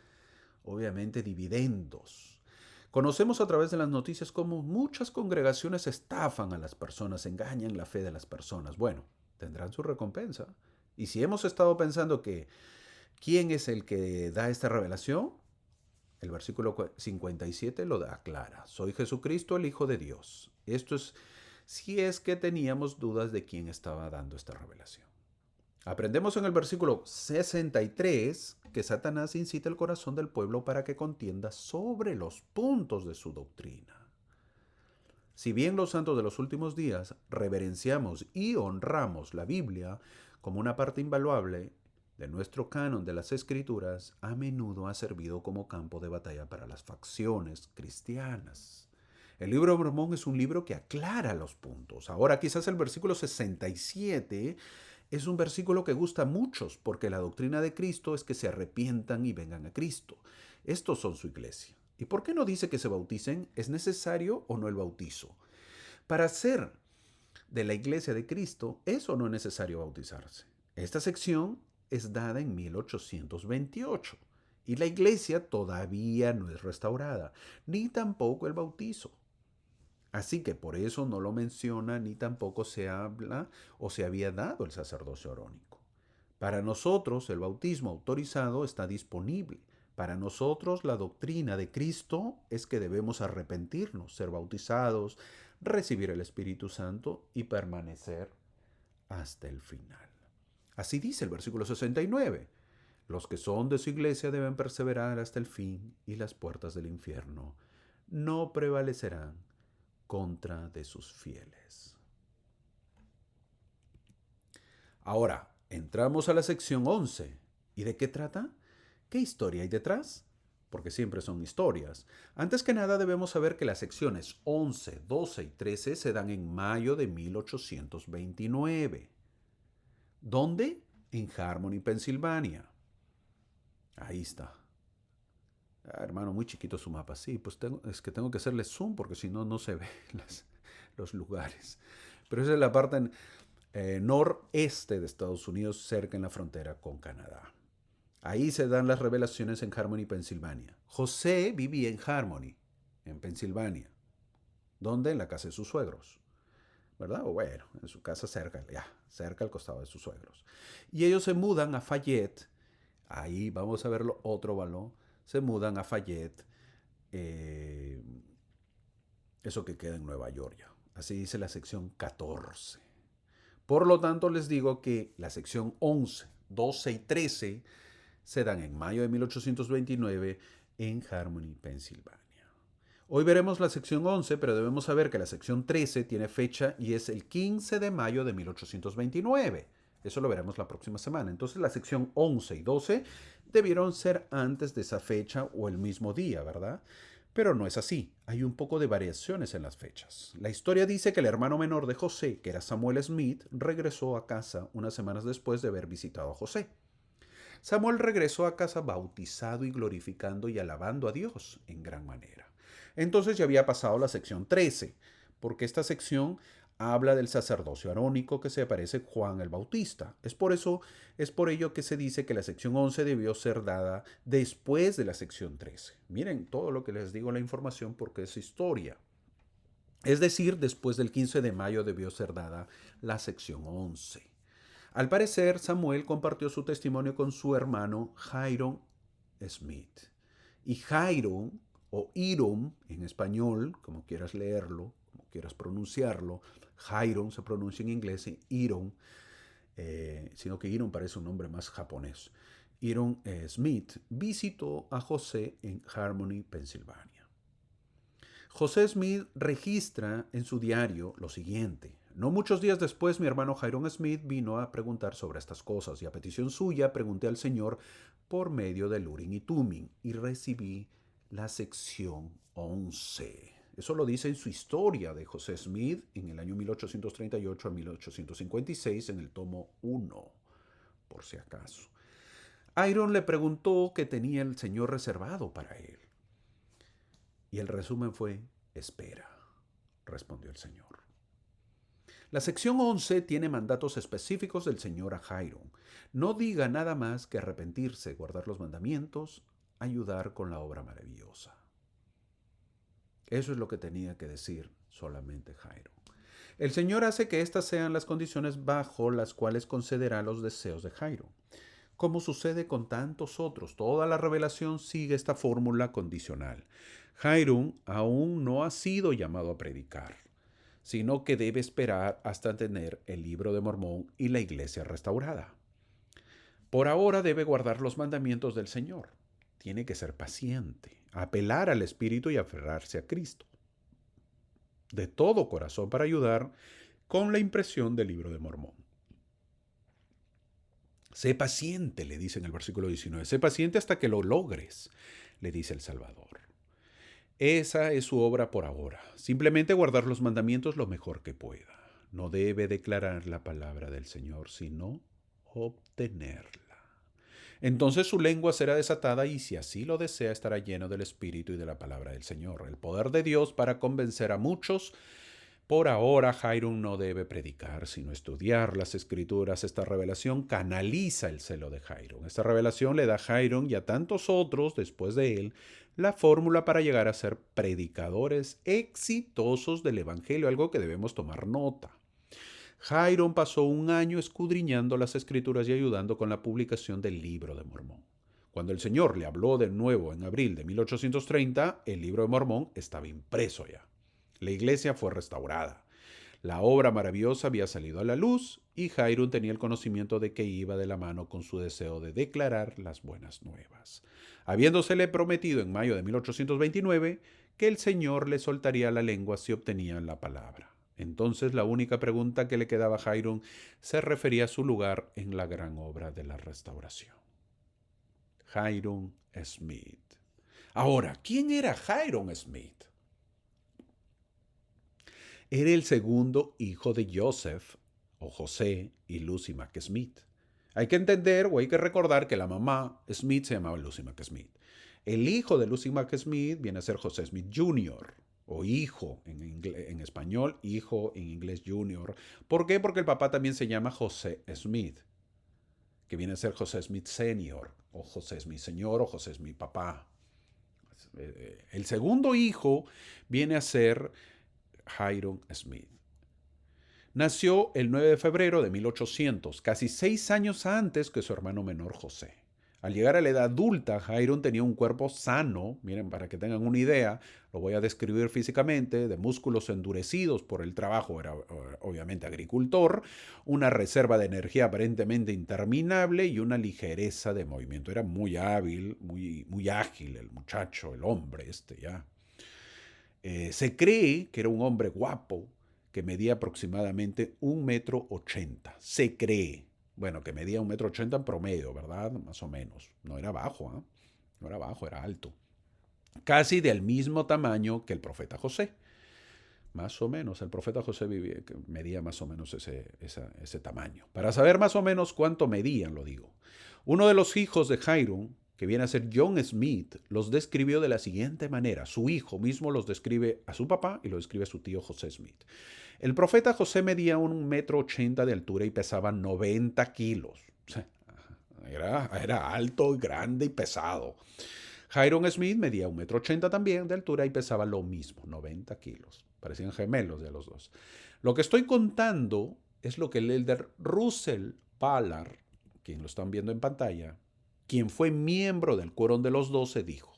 obviamente, dividendos. Conocemos a través de las noticias cómo muchas congregaciones estafan a las personas, engañan la fe de las personas. Bueno, tendrán su recompensa. Y si hemos estado pensando que ¿quién es el que da esta revelación? El versículo 57 lo aclara. Soy Jesucristo, el Hijo de Dios. Esto es si es que teníamos dudas de quién estaba dando esta revelación. Aprendemos en el versículo 63 que Satanás incita el corazón del pueblo para que contienda sobre los puntos de su doctrina. Si bien los santos de los últimos días reverenciamos y honramos la Biblia como una parte invaluable de nuestro canon de las Escrituras, a menudo ha servido como campo de batalla para las facciones cristianas. El libro de Mormón es un libro que aclara los puntos. Ahora quizás el versículo 67 es un versículo que gusta a muchos porque la doctrina de Cristo es que se arrepientan y vengan a Cristo. Estos son su iglesia. ¿Y por qué no dice que se bauticen? ¿Es necesario o no el bautizo? Para ser de la iglesia de Cristo, ¿es o no es necesario bautizarse? Esta sección es dada en 1828 y la iglesia todavía no es restaurada, ni tampoco el bautizo. Así que por eso no lo menciona ni tampoco se habla o se había dado el sacerdocio arónico. Para nosotros el bautismo autorizado está disponible. Para nosotros la doctrina de Cristo es que debemos arrepentirnos, ser bautizados, recibir el Espíritu Santo y permanecer hasta el final. Así dice el versículo 69. Los que son de su iglesia deben perseverar hasta el fin y las puertas del infierno no prevalecerán contra de sus fieles. Ahora, entramos a la sección 11. ¿Y de qué trata? ¿Qué historia hay detrás? Porque siempre son historias. Antes que nada debemos saber que las secciones 11, 12 y 13 se dan en mayo de 1829. ¿Dónde? En Harmony, Pensilvania. Ahí está. Hermano, muy chiquito su mapa. Sí, pues es que tengo que hacerle zoom porque si no, no se ven los lugares. Pero esa es la parte noreste de Estados Unidos, cerca en la frontera con Canadá. Ahí se dan las revelaciones en Harmony, Pensilvania. José vivía en Harmony, en Pensilvania. ¿Dónde? En la casa de sus suegros. ¿Verdad? O bueno, en su casa cerca al costado de sus suegros. Y ellos se mudan a Fayette Ahí vamos a verlo, otro balón. Se mudan a Fayette, eh, eso que queda en Nueva York ya. Así dice la sección 14. Por lo tanto, les digo que la sección 11, 12 y 13 se dan en mayo de 1829 en Harmony, Pensilvania. Hoy veremos la sección 11, pero debemos saber que la sección 13 tiene fecha y es el 15 de mayo de 1829. Eso lo veremos la próxima semana. Entonces la sección 11 y 12 debieron ser antes de esa fecha o el mismo día, ¿verdad? Pero no es así. Hay un poco de variaciones en las fechas. La historia dice que el hermano menor de José, que era Samuel Smith, regresó a casa unas semanas después de haber visitado a José. Samuel regresó a casa bautizado y glorificando y alabando a Dios en gran manera. Entonces ya había pasado la sección 13, porque esta sección habla del sacerdocio arónico que se parece a Juan el Bautista. Es por ello que se dice que la sección 11 debió ser dada después de la sección 13. Miren todo lo que les digo la información porque es historia. Es decir, después del 15 de mayo debió ser dada la sección 11. Al parecer, Samuel compartió su testimonio con su hermano Hiram Smith. Y Hiram, o Hiram en español, como quieras leerlo, como quieras pronunciarlo, Hiram se pronuncia en inglés, Hiram, sino que Hiram parece un nombre más japonés. Hiram Smith visitó a José en Harmony, Pensilvania. José Smith registra en su diario lo siguiente. No muchos días después, mi hermano Hiram Smith vino a preguntar sobre estas cosas y a petición suya pregunté al Señor por medio del Urim y Tumim y recibí la sección 11. Eso lo dice en su historia de José Smith en el año 1838 a 1856 en el tomo 1, por si acaso. Iron le preguntó qué tenía el Señor reservado para él. Y el resumen fue, espera, respondió el Señor. La sección 11 tiene mandatos específicos del Señor a Hiram. No diga nada más que arrepentirse, guardar los mandamientos, ayudar con la obra maravillosa. Eso es lo que tenía que decir solamente Hiram. El Señor hace que estas sean las condiciones bajo las cuales concederá los deseos de Hiram. Como sucede con tantos otros, toda la revelación sigue esta fórmula condicional. Hiram aún no ha sido llamado a predicar, sino que debe esperar hasta tener el libro de Mormón y la iglesia restaurada. Por ahora debe guardar los mandamientos del Señor. Tiene que ser paciente, apelar al Espíritu y aferrarse a Cristo de todo corazón para ayudar con la impresión del libro de Mormón. Sé paciente, le dice en el versículo 19. Sé paciente hasta que lo logres, le dice el Salvador. Esa es su obra por ahora. Simplemente guardar los mandamientos lo mejor que pueda. No debe declarar la palabra del Señor, sino obtenerla. Entonces su lengua será desatada y si así lo desea estará lleno del Espíritu y de la palabra del Señor. El poder de Dios para convencer a muchos. Por ahora, Hiram no debe predicar, sino estudiar las Escrituras. Esta revelación canaliza el celo de Hiram. Esta revelación le da a Hiram y a tantos otros después de él la fórmula para llegar a ser predicadores exitosos del Evangelio, algo que debemos tomar nota. Hiram pasó un año escudriñando las Escrituras y ayudando con la publicación del Libro de Mormón. Cuando el Señor le habló de nuevo en abril de 1830, el Libro de Mormón estaba impreso ya. La iglesia fue restaurada. La obra maravillosa había salido a la luz y Hiram tenía el conocimiento de que iba de la mano con su deseo de declarar las buenas nuevas, habiéndosele prometido en mayo de 1829 que el Señor le soltaría la lengua si obtenían la palabra. Entonces la única pregunta que le quedaba a Hiram se refería a su lugar en la gran obra de la restauración. Hiram Smith. Ahora, ¿quién era Hiram Smith? Era el segundo hijo de Joseph, o José, y Lucy Mack Smith. Hay que entender o hay que recordar que la mamá Smith se llamaba Lucy Mack Smith. El hijo de Lucy Mack Smith viene a ser José Smith Jr., o hijo en español, hijo en inglés Jr. ¿Por qué? Porque el papá también se llama José Smith, que viene a ser José Smith Senior, o José Smith Señor, o José Smith Papá. El segundo hijo viene a ser Hiram Smith. Nació el 9 de febrero de 1800, casi 6 años antes que su hermano menor José. Al llegar a la edad adulta, Hiram tenía un cuerpo sano, miren, para que tengan una idea, lo voy a describir físicamente, de músculos endurecidos por el trabajo, era obviamente agricultor, una reserva de energía aparentemente interminable y una ligereza de movimiento. Era muy hábil, muy ágil el muchacho, el hombre este ya. Se cree que era un hombre guapo, que medía aproximadamente 1,80 m. Se cree. Bueno, que medía 1,80 m en promedio, ¿verdad? Más o menos. No era bajo, ¿eh? No era bajo, era alto. Casi del mismo tamaño que el profeta José. Más o menos, el profeta José medía más o menos ese tamaño. Para saber más o menos cuánto medían, lo digo. Uno de los hijos de Hiram, que viene a ser John Smith, los describió de la siguiente manera. Su hijo mismo los describe a su papá y lo describe a su tío José Smith. El profeta José medía 1,80 m de altura y pesaba 90 kilos. Era alto, grande y pesado. Hiram Smith medía 1,80 m también de altura y pesaba lo mismo, 90 kilos. Parecían gemelos de los dos. Lo que estoy contando es lo que el elder Russell Ballard, quien lo están viendo en pantalla, quien fue miembro del Quórum de los 12, dijo.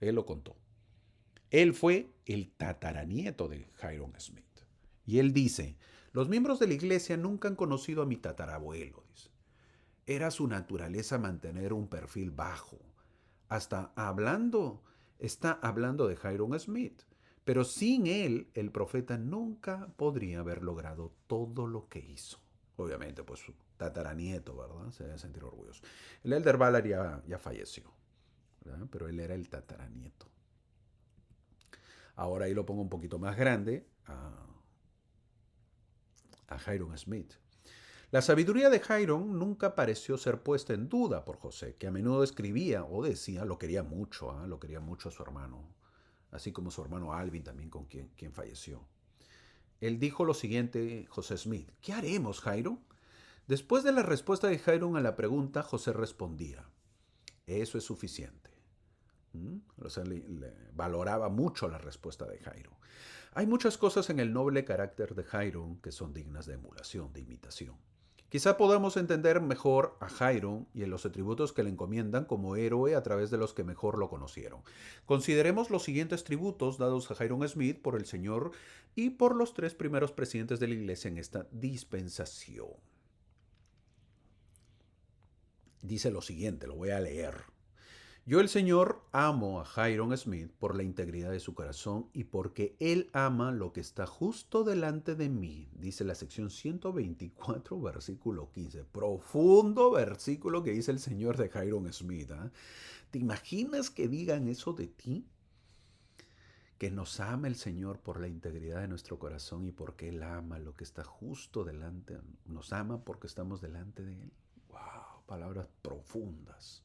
Él lo contó. Él fue el tataranieto de Hiram Smith. Y él dice, los miembros de la iglesia nunca han conocido a mi tatarabuelo. Dice. Era su naturaleza mantener un perfil bajo. Está hablando de Hiram Smith. Pero sin él, el profeta nunca podría haber logrado todo lo que hizo. Obviamente, pues su tataranieto, ¿verdad? Se debe sentir orgulloso. El elder Ballard ya falleció, ¿verdad? Pero él era el tataranieto. Ahora ahí lo pongo un poquito más grande a Hiram Smith. La sabiduría de Hiram nunca pareció ser puesta en duda por José, que a menudo escribía o decía, lo quería mucho a su hermano, así como su hermano Alvin también, con quien falleció. Él dijo lo siguiente, José Smith, ¿qué haremos, Hiram? Después de la respuesta de Hiram a la pregunta, José respondía, eso es suficiente. O sea, le valoraba mucho la respuesta de Hiram. Hay muchas cosas en el noble carácter de Hiram que son dignas de emulación, de imitación. Quizá podamos entender mejor a Hiram y en los atributos que le encomiendan como héroe a través de los que mejor lo conocieron. Consideremos los siguientes tributos dados a Hiram Smith por el Señor y por los 3 primeros presidentes de la iglesia en esta dispensación. Dice lo siguiente, lo voy a leer. Yo, el Señor, amo a Hiram Smith por la integridad de su corazón y porque él ama lo que está justo delante de mí, dice la sección 124, versículo 15. Profundo versículo que dice el Señor de Hiram Smith. ¿Eh? ¿Te imaginas que digan eso de ti? Que nos ama el Señor por la integridad de nuestro corazón y porque él ama lo que está justo delante. Nos ama porque estamos delante de él. ¡Wow! Palabras profundas.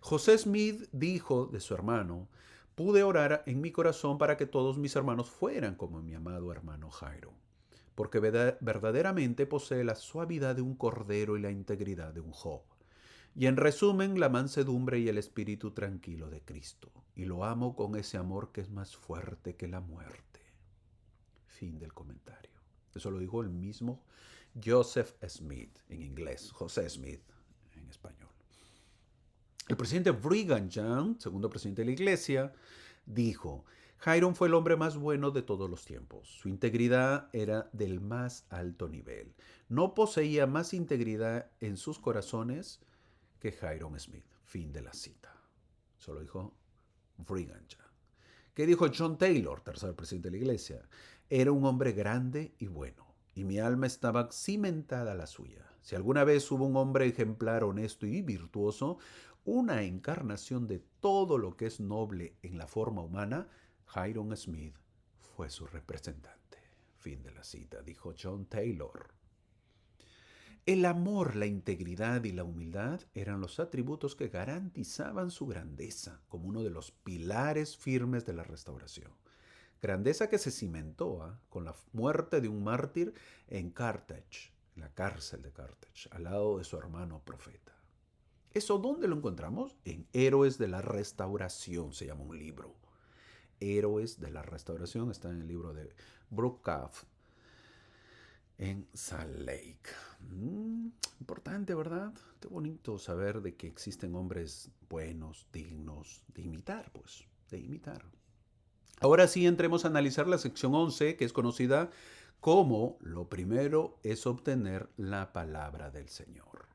José Smith dijo de su hermano, pude orar en mi corazón para que todos mis hermanos fueran como mi amado hermano Hiram, porque verdaderamente posee la suavidad de un cordero y la integridad de un Job. Y en resumen, la mansedumbre y el espíritu tranquilo de Cristo. Y lo amo con ese amor que es más fuerte que la muerte. Fin del comentario. Eso lo dijo el mismo Joseph Smith en inglés, José Smith en español. El presidente Brigham Young, segundo presidente de la iglesia, dijo, Hiram fue el hombre más bueno de todos los tiempos. Su integridad era del más alto nivel. No poseía más integridad en sus corazones que Hiram Smith. Fin de la cita. Eso lo dijo Brigham Young. ¿Qué dijo John Taylor, tercer presidente de la iglesia? Era un hombre grande y bueno, y mi alma estaba cimentada a la suya. Si alguna vez hubo un hombre ejemplar, honesto y virtuoso, una encarnación de todo lo que es noble en la forma humana, Hiram Smith fue su representante. Fin de la cita, dijo John Taylor. El amor, la integridad y la humildad eran los atributos que garantizaban su grandeza como uno de los pilares firmes de la restauración. Grandeza que se cimentó con la muerte de un mártir en Carthage, en la cárcel de Carthage, al lado de su hermano profeta. ¿Eso dónde lo encontramos? En Héroes de la Restauración, se llama un libro. Héroes de la Restauración está en el libro de Brookcraft. en Salt Lake. Importante, ¿verdad? Qué bonito saber de que existen hombres buenos, dignos de imitar, pues, de imitar. Ahora sí entremos a analizar la sección 11, que es conocida como lo primero es obtener la palabra del Señor.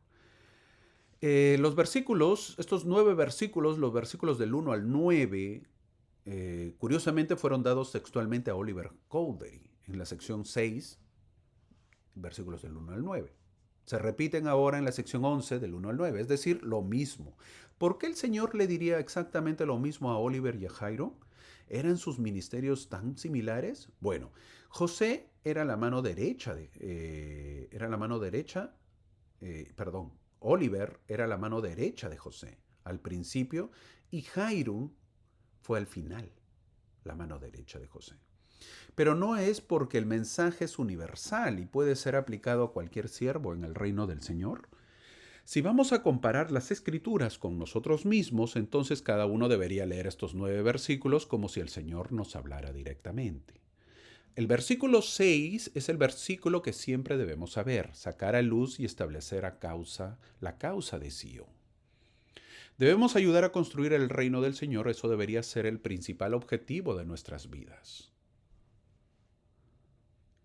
Los versículos, estos 9 versículos, los versículos del 1 al 9, curiosamente fueron dados textualmente a Oliver Cowdery en la sección 6, versículos del 1 al 9. Se repiten ahora en la sección 11 del 1 al 9, es decir, lo mismo. ¿Por qué el Señor le diría exactamente lo mismo a Oliver y a Jairo? ¿Eran sus ministerios tan similares? Bueno, José era la mano derecha perdón, Oliver era la mano derecha de José al principio y Jairo fue al final la mano derecha de José. Pero no es porque el mensaje es universal y puede ser aplicado a cualquier siervo en el reino del Señor. Si vamos a comparar las escrituras con nosotros mismos, entonces cada uno debería leer estos 9 versículos como si el Señor nos hablara directamente. El versículo 6 es el versículo que siempre debemos saber, sacar a luz y establecer la causa de Sion. Debemos ayudar a construir el reino del Señor, eso debería ser el principal objetivo de nuestras vidas.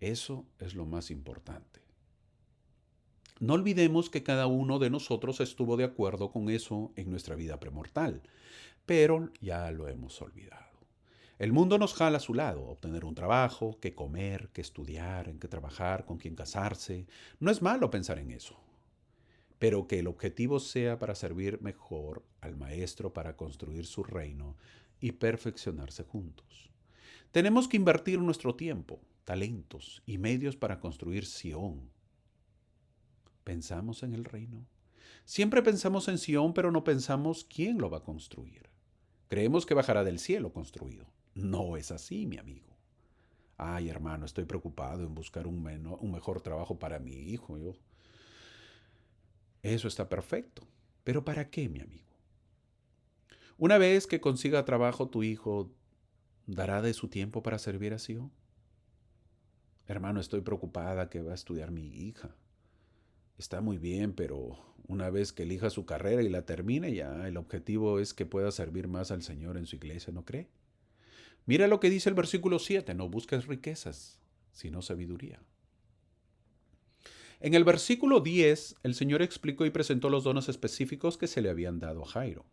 Eso es lo más importante. No olvidemos que cada uno de nosotros estuvo de acuerdo con eso en nuestra vida premortal, pero ya lo hemos olvidado. El mundo nos jala a su lado, obtener un trabajo, qué comer, qué estudiar, en qué trabajar, con quién casarse. No es malo pensar en eso, pero que el objetivo sea para servir mejor al Maestro para construir su reino y perfeccionarse juntos. Tenemos que invertir nuestro tiempo, talentos y medios para construir Sion. ¿Pensamos en el reino? Siempre pensamos en Sion, pero no pensamos quién lo va a construir. Creemos que bajará del cielo construido. No es así, mi amigo. Ay, hermano, estoy preocupado en buscar un mejor trabajo para mi hijo. Eso está perfecto. ¿Pero para qué, mi amigo? Una vez que consiga trabajo, tu hijo dará de su tiempo para servir a Sion. Hermano, estoy preocupada que va a estudiar mi hija. Está muy bien, pero una vez que elija su carrera y la termine, ya el objetivo es que pueda servir más al Señor en su iglesia, ¿no cree? Mira lo que dice el versículo 7, no busques riquezas, sino sabiduría. En el versículo 10, el Señor explicó y presentó los dones específicos que se le habían dado a Jairo,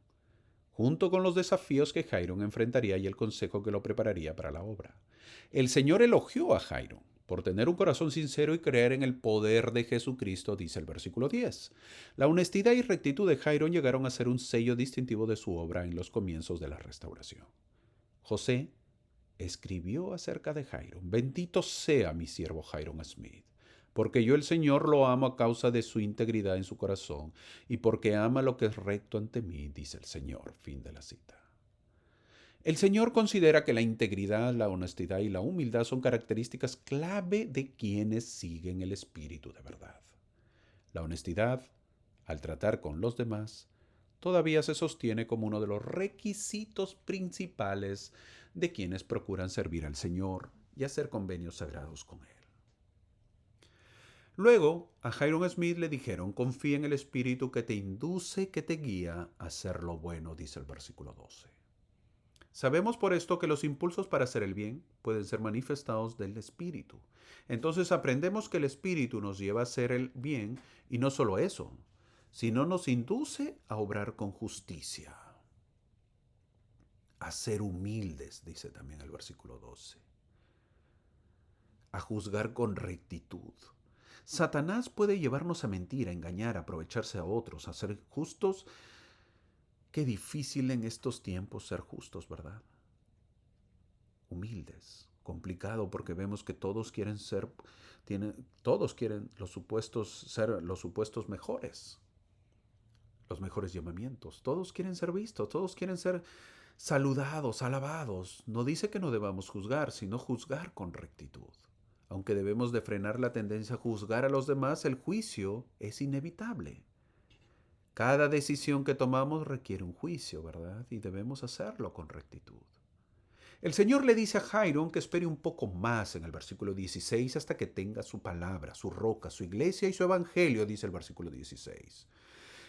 junto con los desafíos que Jairo enfrentaría y el consejo que lo prepararía para la obra. El Señor elogió a Jairo por tener un corazón sincero y creer en el poder de Jesucristo, dice el versículo 10. La honestidad y rectitud de Jairo llegaron a ser un sello distintivo de su obra en los comienzos de la restauración. José escribió acerca de Jairo: bendito sea mi siervo Jairo Smith, porque yo el Señor lo amo a causa de su integridad en su corazón y porque ama lo que es recto ante mí, dice el Señor. Fin de la cita. El Señor considera que la integridad, la honestidad y la humildad son características clave de quienes siguen el Espíritu de verdad. La honestidad, al tratar con los demás, todavía se sostiene como uno de los requisitos principales de quienes procuran servir al Señor y hacer convenios sagrados con Él. Luego, a Jairo Smith le dijeron: confía en el Espíritu que te induce, que te guía a hacer lo bueno, dice el versículo 12. Sabemos por esto que los impulsos para hacer el bien pueden ser manifestados del Espíritu. Entonces aprendemos que el Espíritu nos lleva a hacer el bien y no solo eso, sino nos induce a obrar con justicia, a ser humildes, dice también el versículo 12, a juzgar con rectitud. Satanás puede llevarnos a mentir, a engañar, a aprovecharse a otros, a ser justos. Qué difícil en estos tiempos ser justos, ¿verdad? Humildes. Complicado porque vemos que todos quieren ser los supuestos mejores, los mejores llamamientos. Todos quieren ser vistos, todos quieren ser saludados, alabados. No dice que no debamos juzgar, sino juzgar con rectitud. Aunque debemos de frenar la tendencia a juzgar a los demás, el juicio es inevitable. Cada decisión que tomamos requiere un juicio, ¿verdad? Y debemos hacerlo con rectitud. El Señor le dice a Jairo que espere un poco más en el versículo 16 hasta que tenga su palabra, su roca, su iglesia y su evangelio, dice el versículo 16.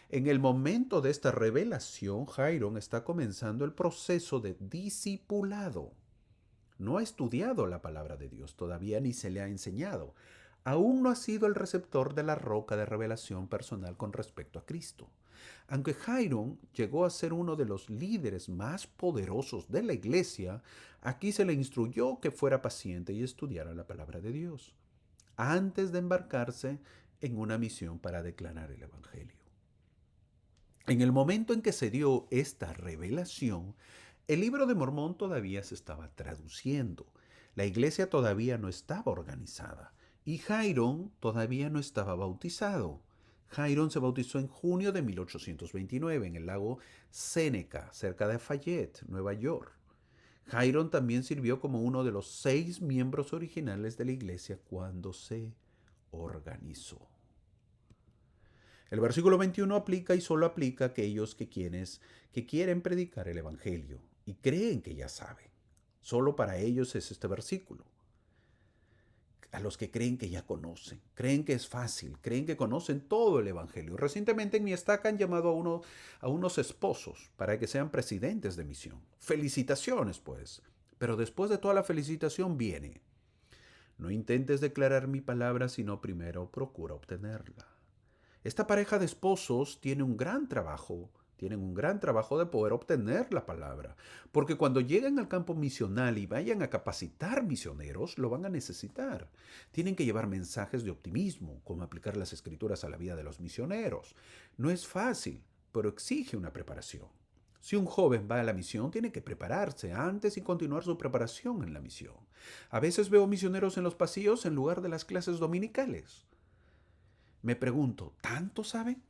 En el momento de esta revelación, Jairo está comenzando el proceso de discipulado. No ha estudiado la palabra de Dios todavía ni se le ha enseñado. Aún no ha sido el receptor de la roca de revelación personal con respecto a Cristo. Aunque Jairo llegó a ser uno de los líderes más poderosos de la iglesia, aquí se le instruyó que fuera paciente y estudiara la palabra de Dios antes de embarcarse en una misión para declarar el Evangelio. En el momento en que se dio esta revelación, el libro de Mormón todavía se estaba traduciendo, la iglesia todavía no estaba organizada y Jairo todavía no estaba bautizado. Jairo se bautizó en junio de 1829 en el lago Seneca, cerca de Fayette, Nueva York. Jairo también sirvió como uno de los 6 miembros originales de la iglesia cuando se organizó. El versículo 21 aplica y solo aplica a aquellos que quieren predicar el Evangelio y creen que ya saben. Solo para ellos es este versículo. A los que creen que ya conocen, creen que es fácil, creen que conocen todo el Evangelio. Recientemente en mi estaca han llamado a unos esposos para que sean presidentes de misión. Felicitaciones, pues. Pero después de toda la felicitación viene: no intentes declarar mi palabra, sino primero procura obtenerla. Esta pareja de esposos tienen un gran trabajo de poder obtener la palabra, porque cuando lleguen al campo misional y vayan a capacitar misioneros, lo van a necesitar. Tienen que llevar mensajes de optimismo, cómo aplicar las escrituras a la vida de los misioneros. No es fácil, pero exige una preparación. Si un joven va a la misión, tiene que prepararse antes y continuar su preparación en la misión. A veces veo misioneros en los pasillos en lugar de las clases dominicales. Me pregunto, ¿tanto saben?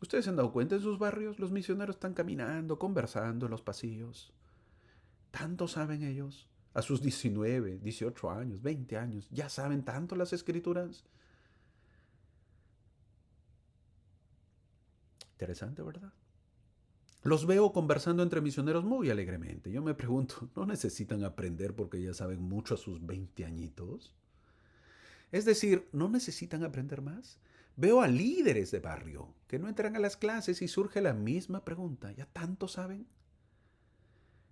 ¿Ustedes se han dado cuenta en sus barrios? Los misioneros están caminando, conversando en los pasillos. ¿Tanto saben ellos? A sus 19, 18 años, 20 años, ¿ya saben tanto las escrituras? Interesante, ¿verdad? Los veo conversando entre misioneros muy alegremente. Yo me pregunto, ¿no necesitan aprender porque ya saben mucho a sus 20 añitos? Es decir, ¿no necesitan aprender más? Veo a líderes de barrio que no entran a las clases y surge la misma pregunta. ¿Ya tanto saben?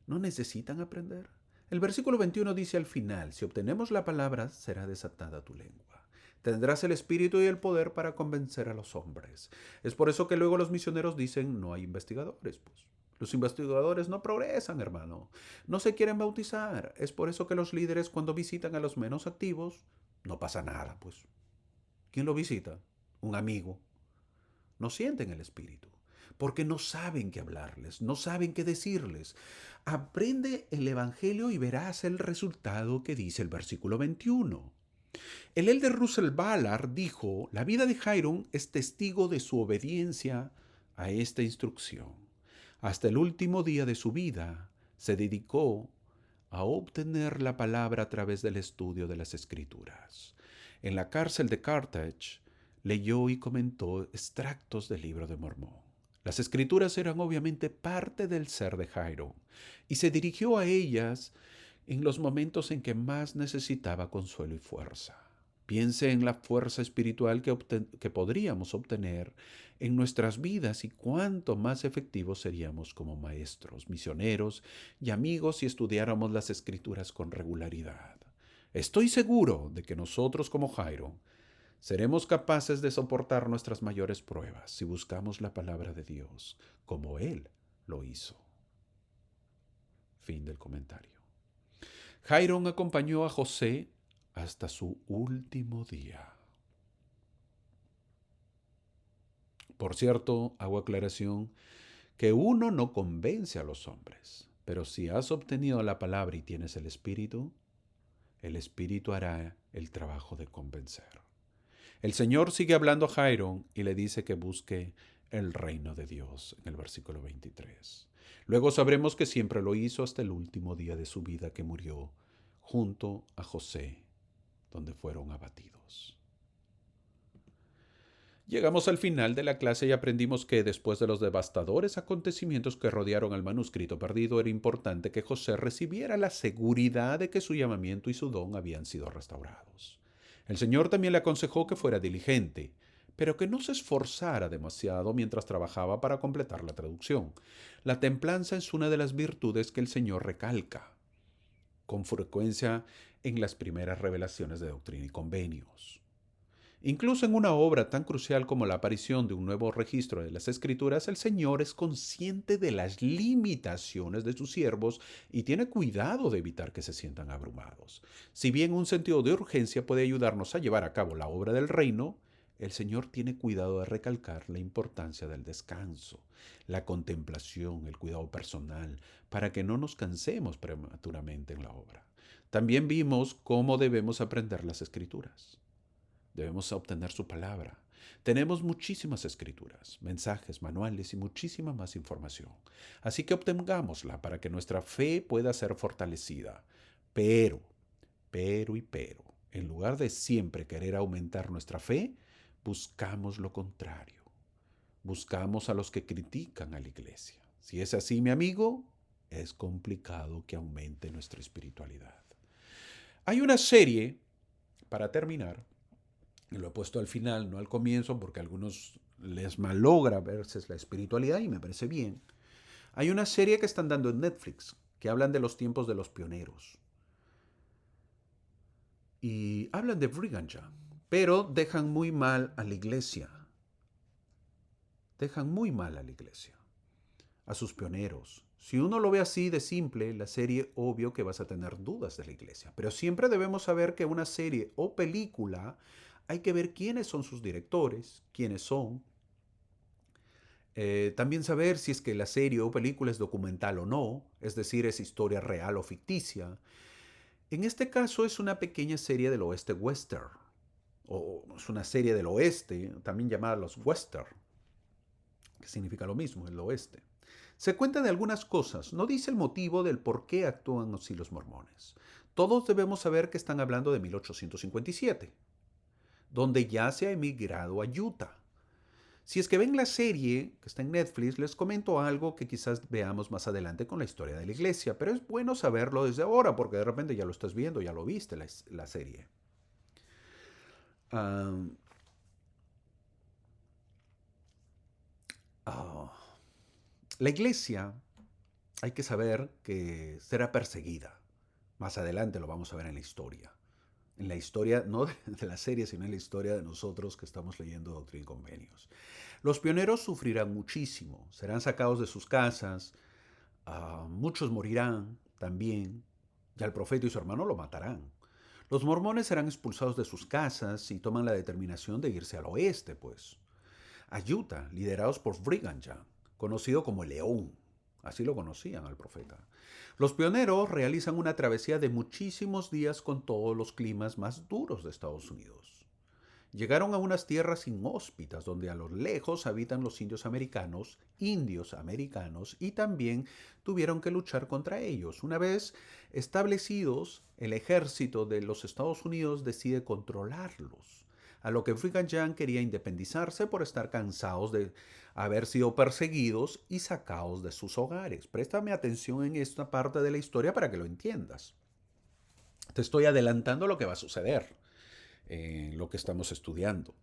¿No necesitan aprender? El versículo 21 dice al final: si obtenemos la palabra, será desatada tu lengua. Tendrás el espíritu y el poder para convencer a los hombres. Es por eso que luego los misioneros dicen: no hay investigadores, pues. Los investigadores no progresan, hermano. No se quieren bautizar. Es por eso que los líderes, cuando visitan a los menos activos, no pasa nada, pues. ¿Quién lo visita? Un amigo. No sienten el espíritu, porque no saben qué hablarles, no saben qué decirles. Aprende el Evangelio y verás el resultado que dice el versículo 21. El elder Russell Ballard dijo: la vida de Jairo es testigo de su obediencia a esta instrucción. Hasta el último día de su vida se dedicó a obtener la palabra a través del estudio de las Escrituras. En la cárcel de Carthage, leyó y comentó extractos del libro de Mormón. Las Escrituras eran obviamente parte del ser de Jairo, y se dirigió a ellas en los momentos en que más necesitaba consuelo y fuerza. Piense en la fuerza espiritual que podríamos obtener en nuestras vidas y cuánto más efectivos seríamos como maestros, misioneros y amigos si estudiáramos las Escrituras con regularidad. Estoy seguro de que nosotros como Jairo seremos capaces de soportar nuestras mayores pruebas si buscamos la palabra de Dios como Él lo hizo. Fin del comentario. Jairo acompañó a José hasta su último día. Por cierto, hago aclaración que uno no convence a los hombres, pero si has obtenido la palabra y tienes el Espíritu hará el trabajo de convencer. El Señor sigue hablando a Jairo y le dice que busque el reino de Dios en el versículo 23. Luego sabremos que siempre lo hizo hasta el último día de su vida, que murió junto a José, donde fueron abatidos. Llegamos al final de la clase y aprendimos que después de los devastadores acontecimientos que rodearon al manuscrito perdido, era importante que José recibiera la seguridad de que su llamamiento y su don habían sido restaurados. El Señor también le aconsejó que fuera diligente, pero que no se esforzara demasiado mientras trabajaba para completar la traducción. La templanza es una de las virtudes que el Señor recalca con frecuencia en las primeras revelaciones de Doctrina y Convenios. Incluso en una obra tan crucial como la aparición de un nuevo registro de las Escrituras, el Señor es consciente de las limitaciones de sus siervos y tiene cuidado de evitar que se sientan abrumados. Si bien un sentido de urgencia puede ayudarnos a llevar a cabo la obra del reino, el Señor tiene cuidado de recalcar la importancia del descanso, la contemplación, el cuidado personal, para que no nos cansemos prematuramente en la obra. También vimos cómo debemos aprender las Escrituras. Debemos obtener su palabra. Tenemos muchísimas escrituras, mensajes, manuales y muchísima más información. Así que obtengámosla para que nuestra fe pueda ser fortalecida. Pero, en lugar de siempre querer aumentar nuestra fe, buscamos lo contrario. Buscamos a los que critican a la iglesia. Si es así, mi amigo, es complicado que aumente nuestra espiritualidad. Hay una serie, para terminar, y lo he puesto al final, no al comienzo, porque a algunos les malogra verse la espiritualidad y me parece bien. Hay una serie que están dando en Netflix que hablan de los tiempos de los pioneros. Y hablan de Brigham Young, pero dejan muy mal a la iglesia. Dejan muy mal a la iglesia, a sus pioneros. Si uno lo ve así de simple, la serie, obvio que vas a tener dudas de la iglesia. Pero siempre debemos saber que una serie o película hay que ver quiénes son sus directores, quiénes son. También saber si es que la serie o película es documental o no, es decir, es historia real o ficticia. En este caso es una pequeña serie del oeste western, o es una serie del oeste, también llamada los western, que significa lo mismo, el oeste. Se cuenta de algunas cosas, no dice el motivo del por qué actúan así los mormones. Todos debemos saber que están hablando de 1857, donde ya se ha emigrado a Utah. Si es que ven la serie que está en Netflix, les comento algo que quizás veamos más adelante con la historia de la iglesia, pero es bueno saberlo desde ahora porque de repente ya lo estás viendo, ya lo viste la serie. Uh, uh, la iglesia, hay que saber que será perseguida. Más adelante lo vamos a ver en la historia. En la historia, no de la serie, sino en la historia de nosotros que estamos leyendo Doctrina y Convenios. Los pioneros sufrirán muchísimo, serán sacados de sus casas, muchos morirán también, y al profeta y su hermano lo matarán. Los mormones serán expulsados de sus casas y toman la determinación de irse al oeste, pues, a Utah, liderados por Brigham Young, conocido como el León. Así lo conocían al profeta. Los pioneros realizan una travesía de muchísimos días con todos los climas más duros de Estados Unidos. Llegaron a unas tierras inhóspitas donde a lo lejos habitan los indios americanos, y también tuvieron que luchar contra ellos. Una vez establecidos, el ejército de los Estados Unidos decide controlarlos, a lo que Brigham Young quería independizarse por estar cansados de haber sido perseguidos y sacados de sus hogares. Préstame atención en esta parte de la historia para que lo entiendas. Te estoy adelantando lo que va a suceder en lo que estamos estudiando.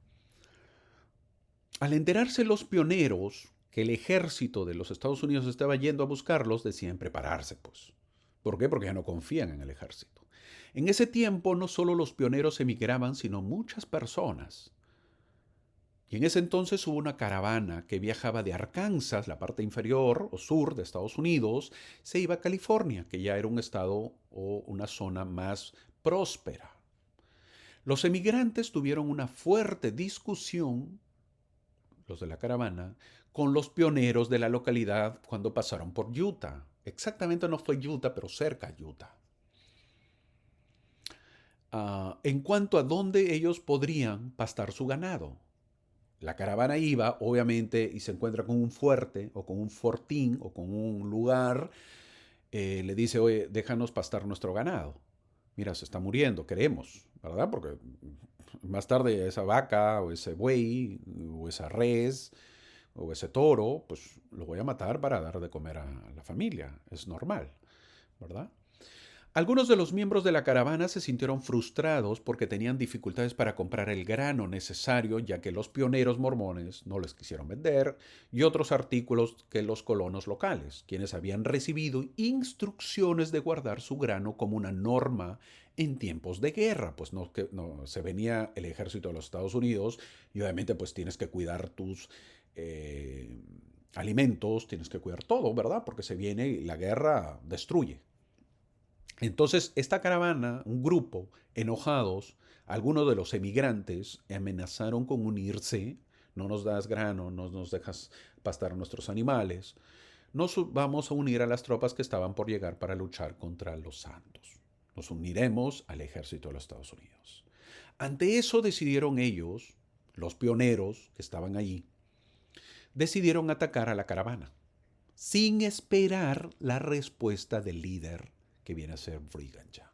Al enterarse los pioneros que el ejército de los Estados Unidos estaba yendo a buscarlos, deciden prepararse, pues. ¿Por qué? Porque ya no confían en el ejército. En ese tiempo no solo los pioneros emigraban, sino muchas personas. Y en ese entonces hubo una caravana que viajaba de Arkansas, la parte inferior o sur de Estados Unidos, se iba a California, que ya era un estado o una zona más próspera. Los emigrantes tuvieron una fuerte discusión, los de la caravana, con los pioneros de la localidad cuando pasaron por Utah. Exactamente no fue Utah, pero cerca a Utah. En cuanto a dónde ellos podrían pastar su ganado. La caravana iba, obviamente, y se encuentra con un fuerte, o con un fortín, o con un lugar, le dice, oye, déjanos pastar nuestro ganado. Mira, se está muriendo, queremos, ¿verdad? Porque más tarde esa vaca o ese buey o esa res o ese toro, pues lo voy a matar para dar de comer a la familia. Es normal, ¿verdad? Algunos de los miembros de la caravana se sintieron frustrados porque tenían dificultades para comprar el grano necesario, ya que los pioneros mormones no les quisieron vender, y otros artículos que los colonos locales, quienes habían recibido instrucciones de guardar su grano como una norma en tiempos de guerra. Pues no, que, no se venía el ejército de los Estados Unidos y obviamente pues tienes que cuidar tus alimentos, tienes que cuidar todo, ¿verdad? Porque se viene y la guerra destruye. Entonces, esta caravana, un grupo, enojados, algunos de los emigrantes amenazaron con unirse. No nos das grano, no nos dejas pastar nuestros animales. Nos vamos a unir a las tropas que estaban por llegar para luchar contra los santos. Nos uniremos al ejército de los Estados Unidos. Ante eso decidieron ellos, los pioneros que estaban allí, decidieron atacar a la caravana, sin esperar la respuesta del líder que viene a ser Brigham Young.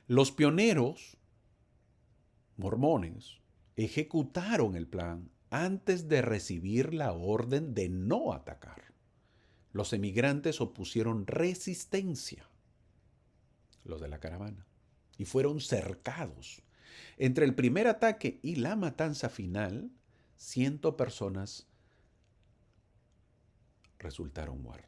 Los pioneros mormones ejecutaron el plan antes de recibir la orden de no atacar. Los emigrantes opusieron resistencia, los de la caravana, y fueron cercados. Entre el primer ataque y la matanza final, 100 personas resultaron muertas.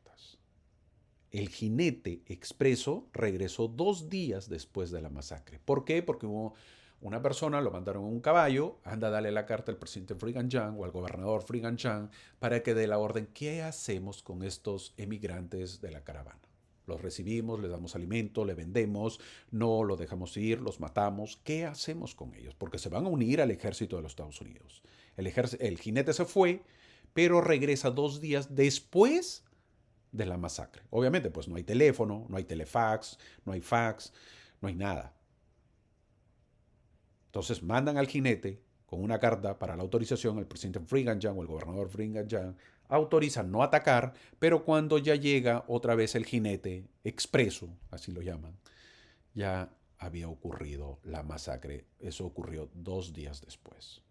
El jinete expreso regresó 2 días después de la masacre. ¿Por qué? Porque hubo una persona, lo mandaron en un caballo, anda a darle la carta al presidente Brigham Young o al gobernador Brigham Young para que dé la orden. ¿Qué hacemos con estos emigrantes de la caravana? Los recibimos, les damos alimento, le vendemos, no los dejamos ir, los matamos. ¿Qué hacemos con ellos? Porque se van a unir al ejército de los Estados Unidos. El jinete se fue, pero regresa 2 días después de la masacre. Obviamente, pues no hay teléfono, no hay telefax, no hay fax, no hay nada. Entonces mandan al jinete con una carta para la autorización, el presidente Brigham Young o el gobernador Brigham Young autorizan no atacar, pero cuando ya llega otra vez el jinete expreso, así lo llaman, ya había ocurrido la masacre. Eso ocurrió 2 días después.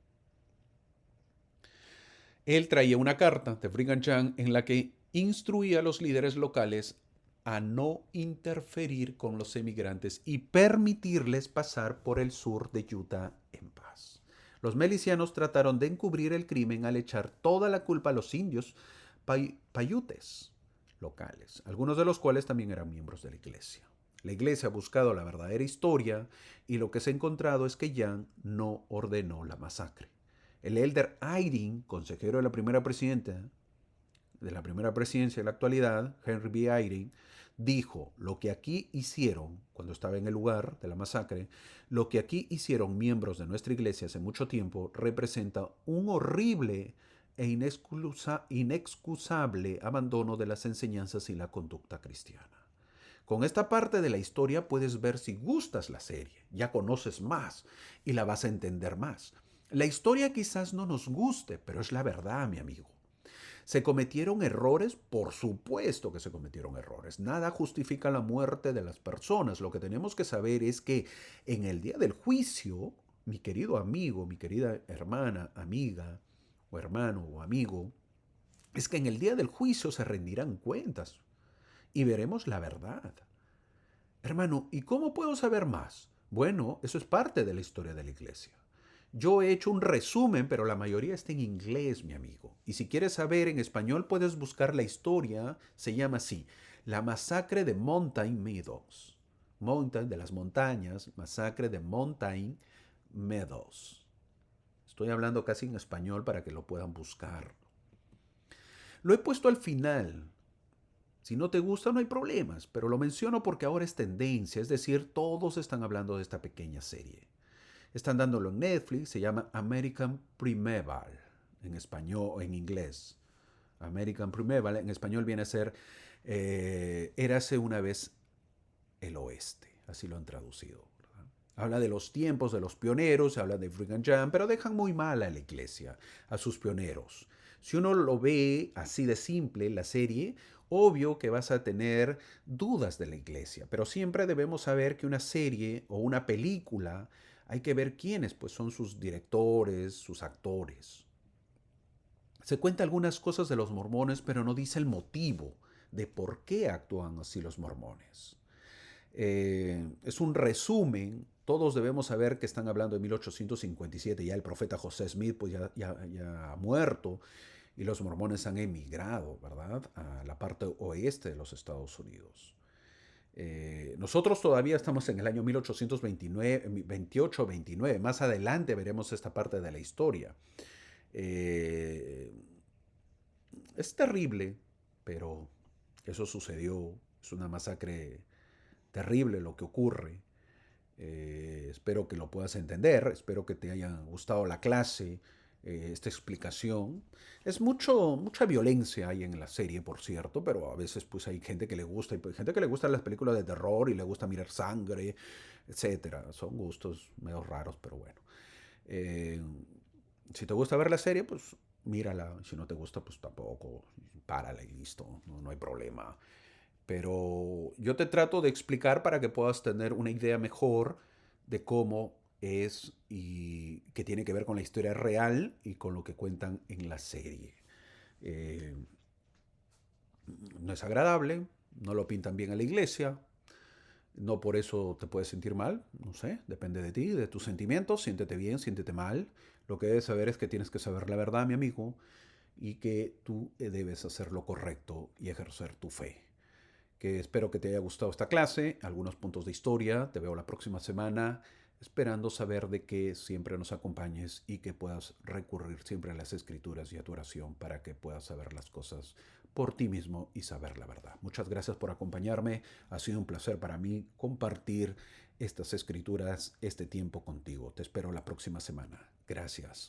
Él traía una carta de Brigham Young en la que instruía a los líderes locales a no interferir con los emigrantes y permitirles pasar por el sur de Utah en paz. Los milicianos trataron de encubrir el crimen al echar toda la culpa a los indios paiutes locales, algunos de los cuales también eran miembros de la iglesia. La iglesia ha buscado la verdadera historia y lo que se ha encontrado es que Young no ordenó la masacre. El elder Eyring, consejero de la primera presidenta de la primera presidencia de la actualidad, Henry B. Eyring, dijo: lo que aquí hicieron, cuando estaba en el lugar de la masacre, lo que aquí hicieron miembros de nuestra iglesia hace mucho tiempo representa un horrible e inexcusable abandono de las enseñanzas y la conducta cristiana. Con esta parte de la historia puedes ver si gustas la serie, ya conoces más y la vas a entender más. La historia quizás no nos guste, pero es la verdad, mi amigo. ¿Se cometieron errores? Por supuesto que se cometieron errores. Nada justifica la muerte de las personas. Lo que tenemos que saber es que en el día del juicio, mi querido amigo, mi querida hermana, amiga, o hermano o amigo, es que en el día del juicio se rendirán cuentas y veremos la verdad. Hermano, ¿y cómo puedo saber más? Bueno, eso es parte de la historia de la iglesia. Yo he hecho un resumen, pero la mayoría está en inglés, mi amigo. Y si quieres saber en español, puedes buscar la historia. Se llama así: La masacre de Mountain Meadows. Mountain, de las montañas, masacre de Mountain Meadows. Estoy hablando casi en español para que lo puedan buscar. Lo he puesto al final. Si no te gusta, no hay problemas, pero lo menciono porque ahora es tendencia, es decir, todos están hablando de esta pequeña serie. Están dándolo en Netflix, se llama American Primeval, en español o en inglés. American Primeval, en español viene a ser Érase una vez el oeste, así lo han traducido. ¿Verdad? Habla de los tiempos de los pioneros, habla de Brigham Young, pero dejan muy mal a la iglesia, a sus pioneros. Si uno lo ve así de simple, la serie, obvio que vas a tener dudas de la iglesia, pero siempre debemos saber que una serie o una película hay que ver quiénes pues son sus directores, sus actores. Se cuenta algunas cosas de los mormones, pero no dice el motivo de por qué actúan así los mormones. Es un resumen. Todos debemos saber que están hablando de 1857, ya el profeta José Smith pues ya ha muerto y los mormones han emigrado, ¿verdad?, a la parte oeste de los Estados Unidos. Nosotros todavía estamos en el año 1829, 28-29. Más adelante veremos esta parte de la historia. Eh, es terrible, pero eso sucedió. Es una masacre terrible lo que ocurre. Espero que lo puedas entender, espero que te haya gustado la clase, esta explicación. Es mucha violencia hay en la serie, por cierto, pero a veces pues hay gente que le gusta, y hay gente que le gustan las películas de terror y le gusta mirar sangre, etcétera. Son gustos medio raros, pero bueno. Eh, si te gusta ver la serie, pues mírala. Si no te gusta, pues tampoco. Párala y listo, no hay problema. Pero yo te trato de explicar para que puedas tener una idea mejor de cómo es y que tiene que ver con la historia real y con lo que cuentan en la serie. Eh, no es agradable, no lo pintan bien a la iglesia, no por eso te puedes sentir mal, no sé, depende de ti, de tus sentimientos, siéntete bien, siéntete mal. Lo que debes saber es que tienes que saber la verdad, mi amigo, y que tú debes hacer lo correcto y ejercer tu fe. Que espero que te haya gustado esta clase, algunos puntos de historia. Te veo la próxima semana, esperando saber de que siempre nos acompañes y que puedas recurrir siempre a las escrituras y a tu oración para que puedas saber las cosas por ti mismo y saber la verdad. Muchas gracias por acompañarme. Ha sido un placer para mí compartir estas escrituras, este tiempo contigo. Te espero la próxima semana. Gracias.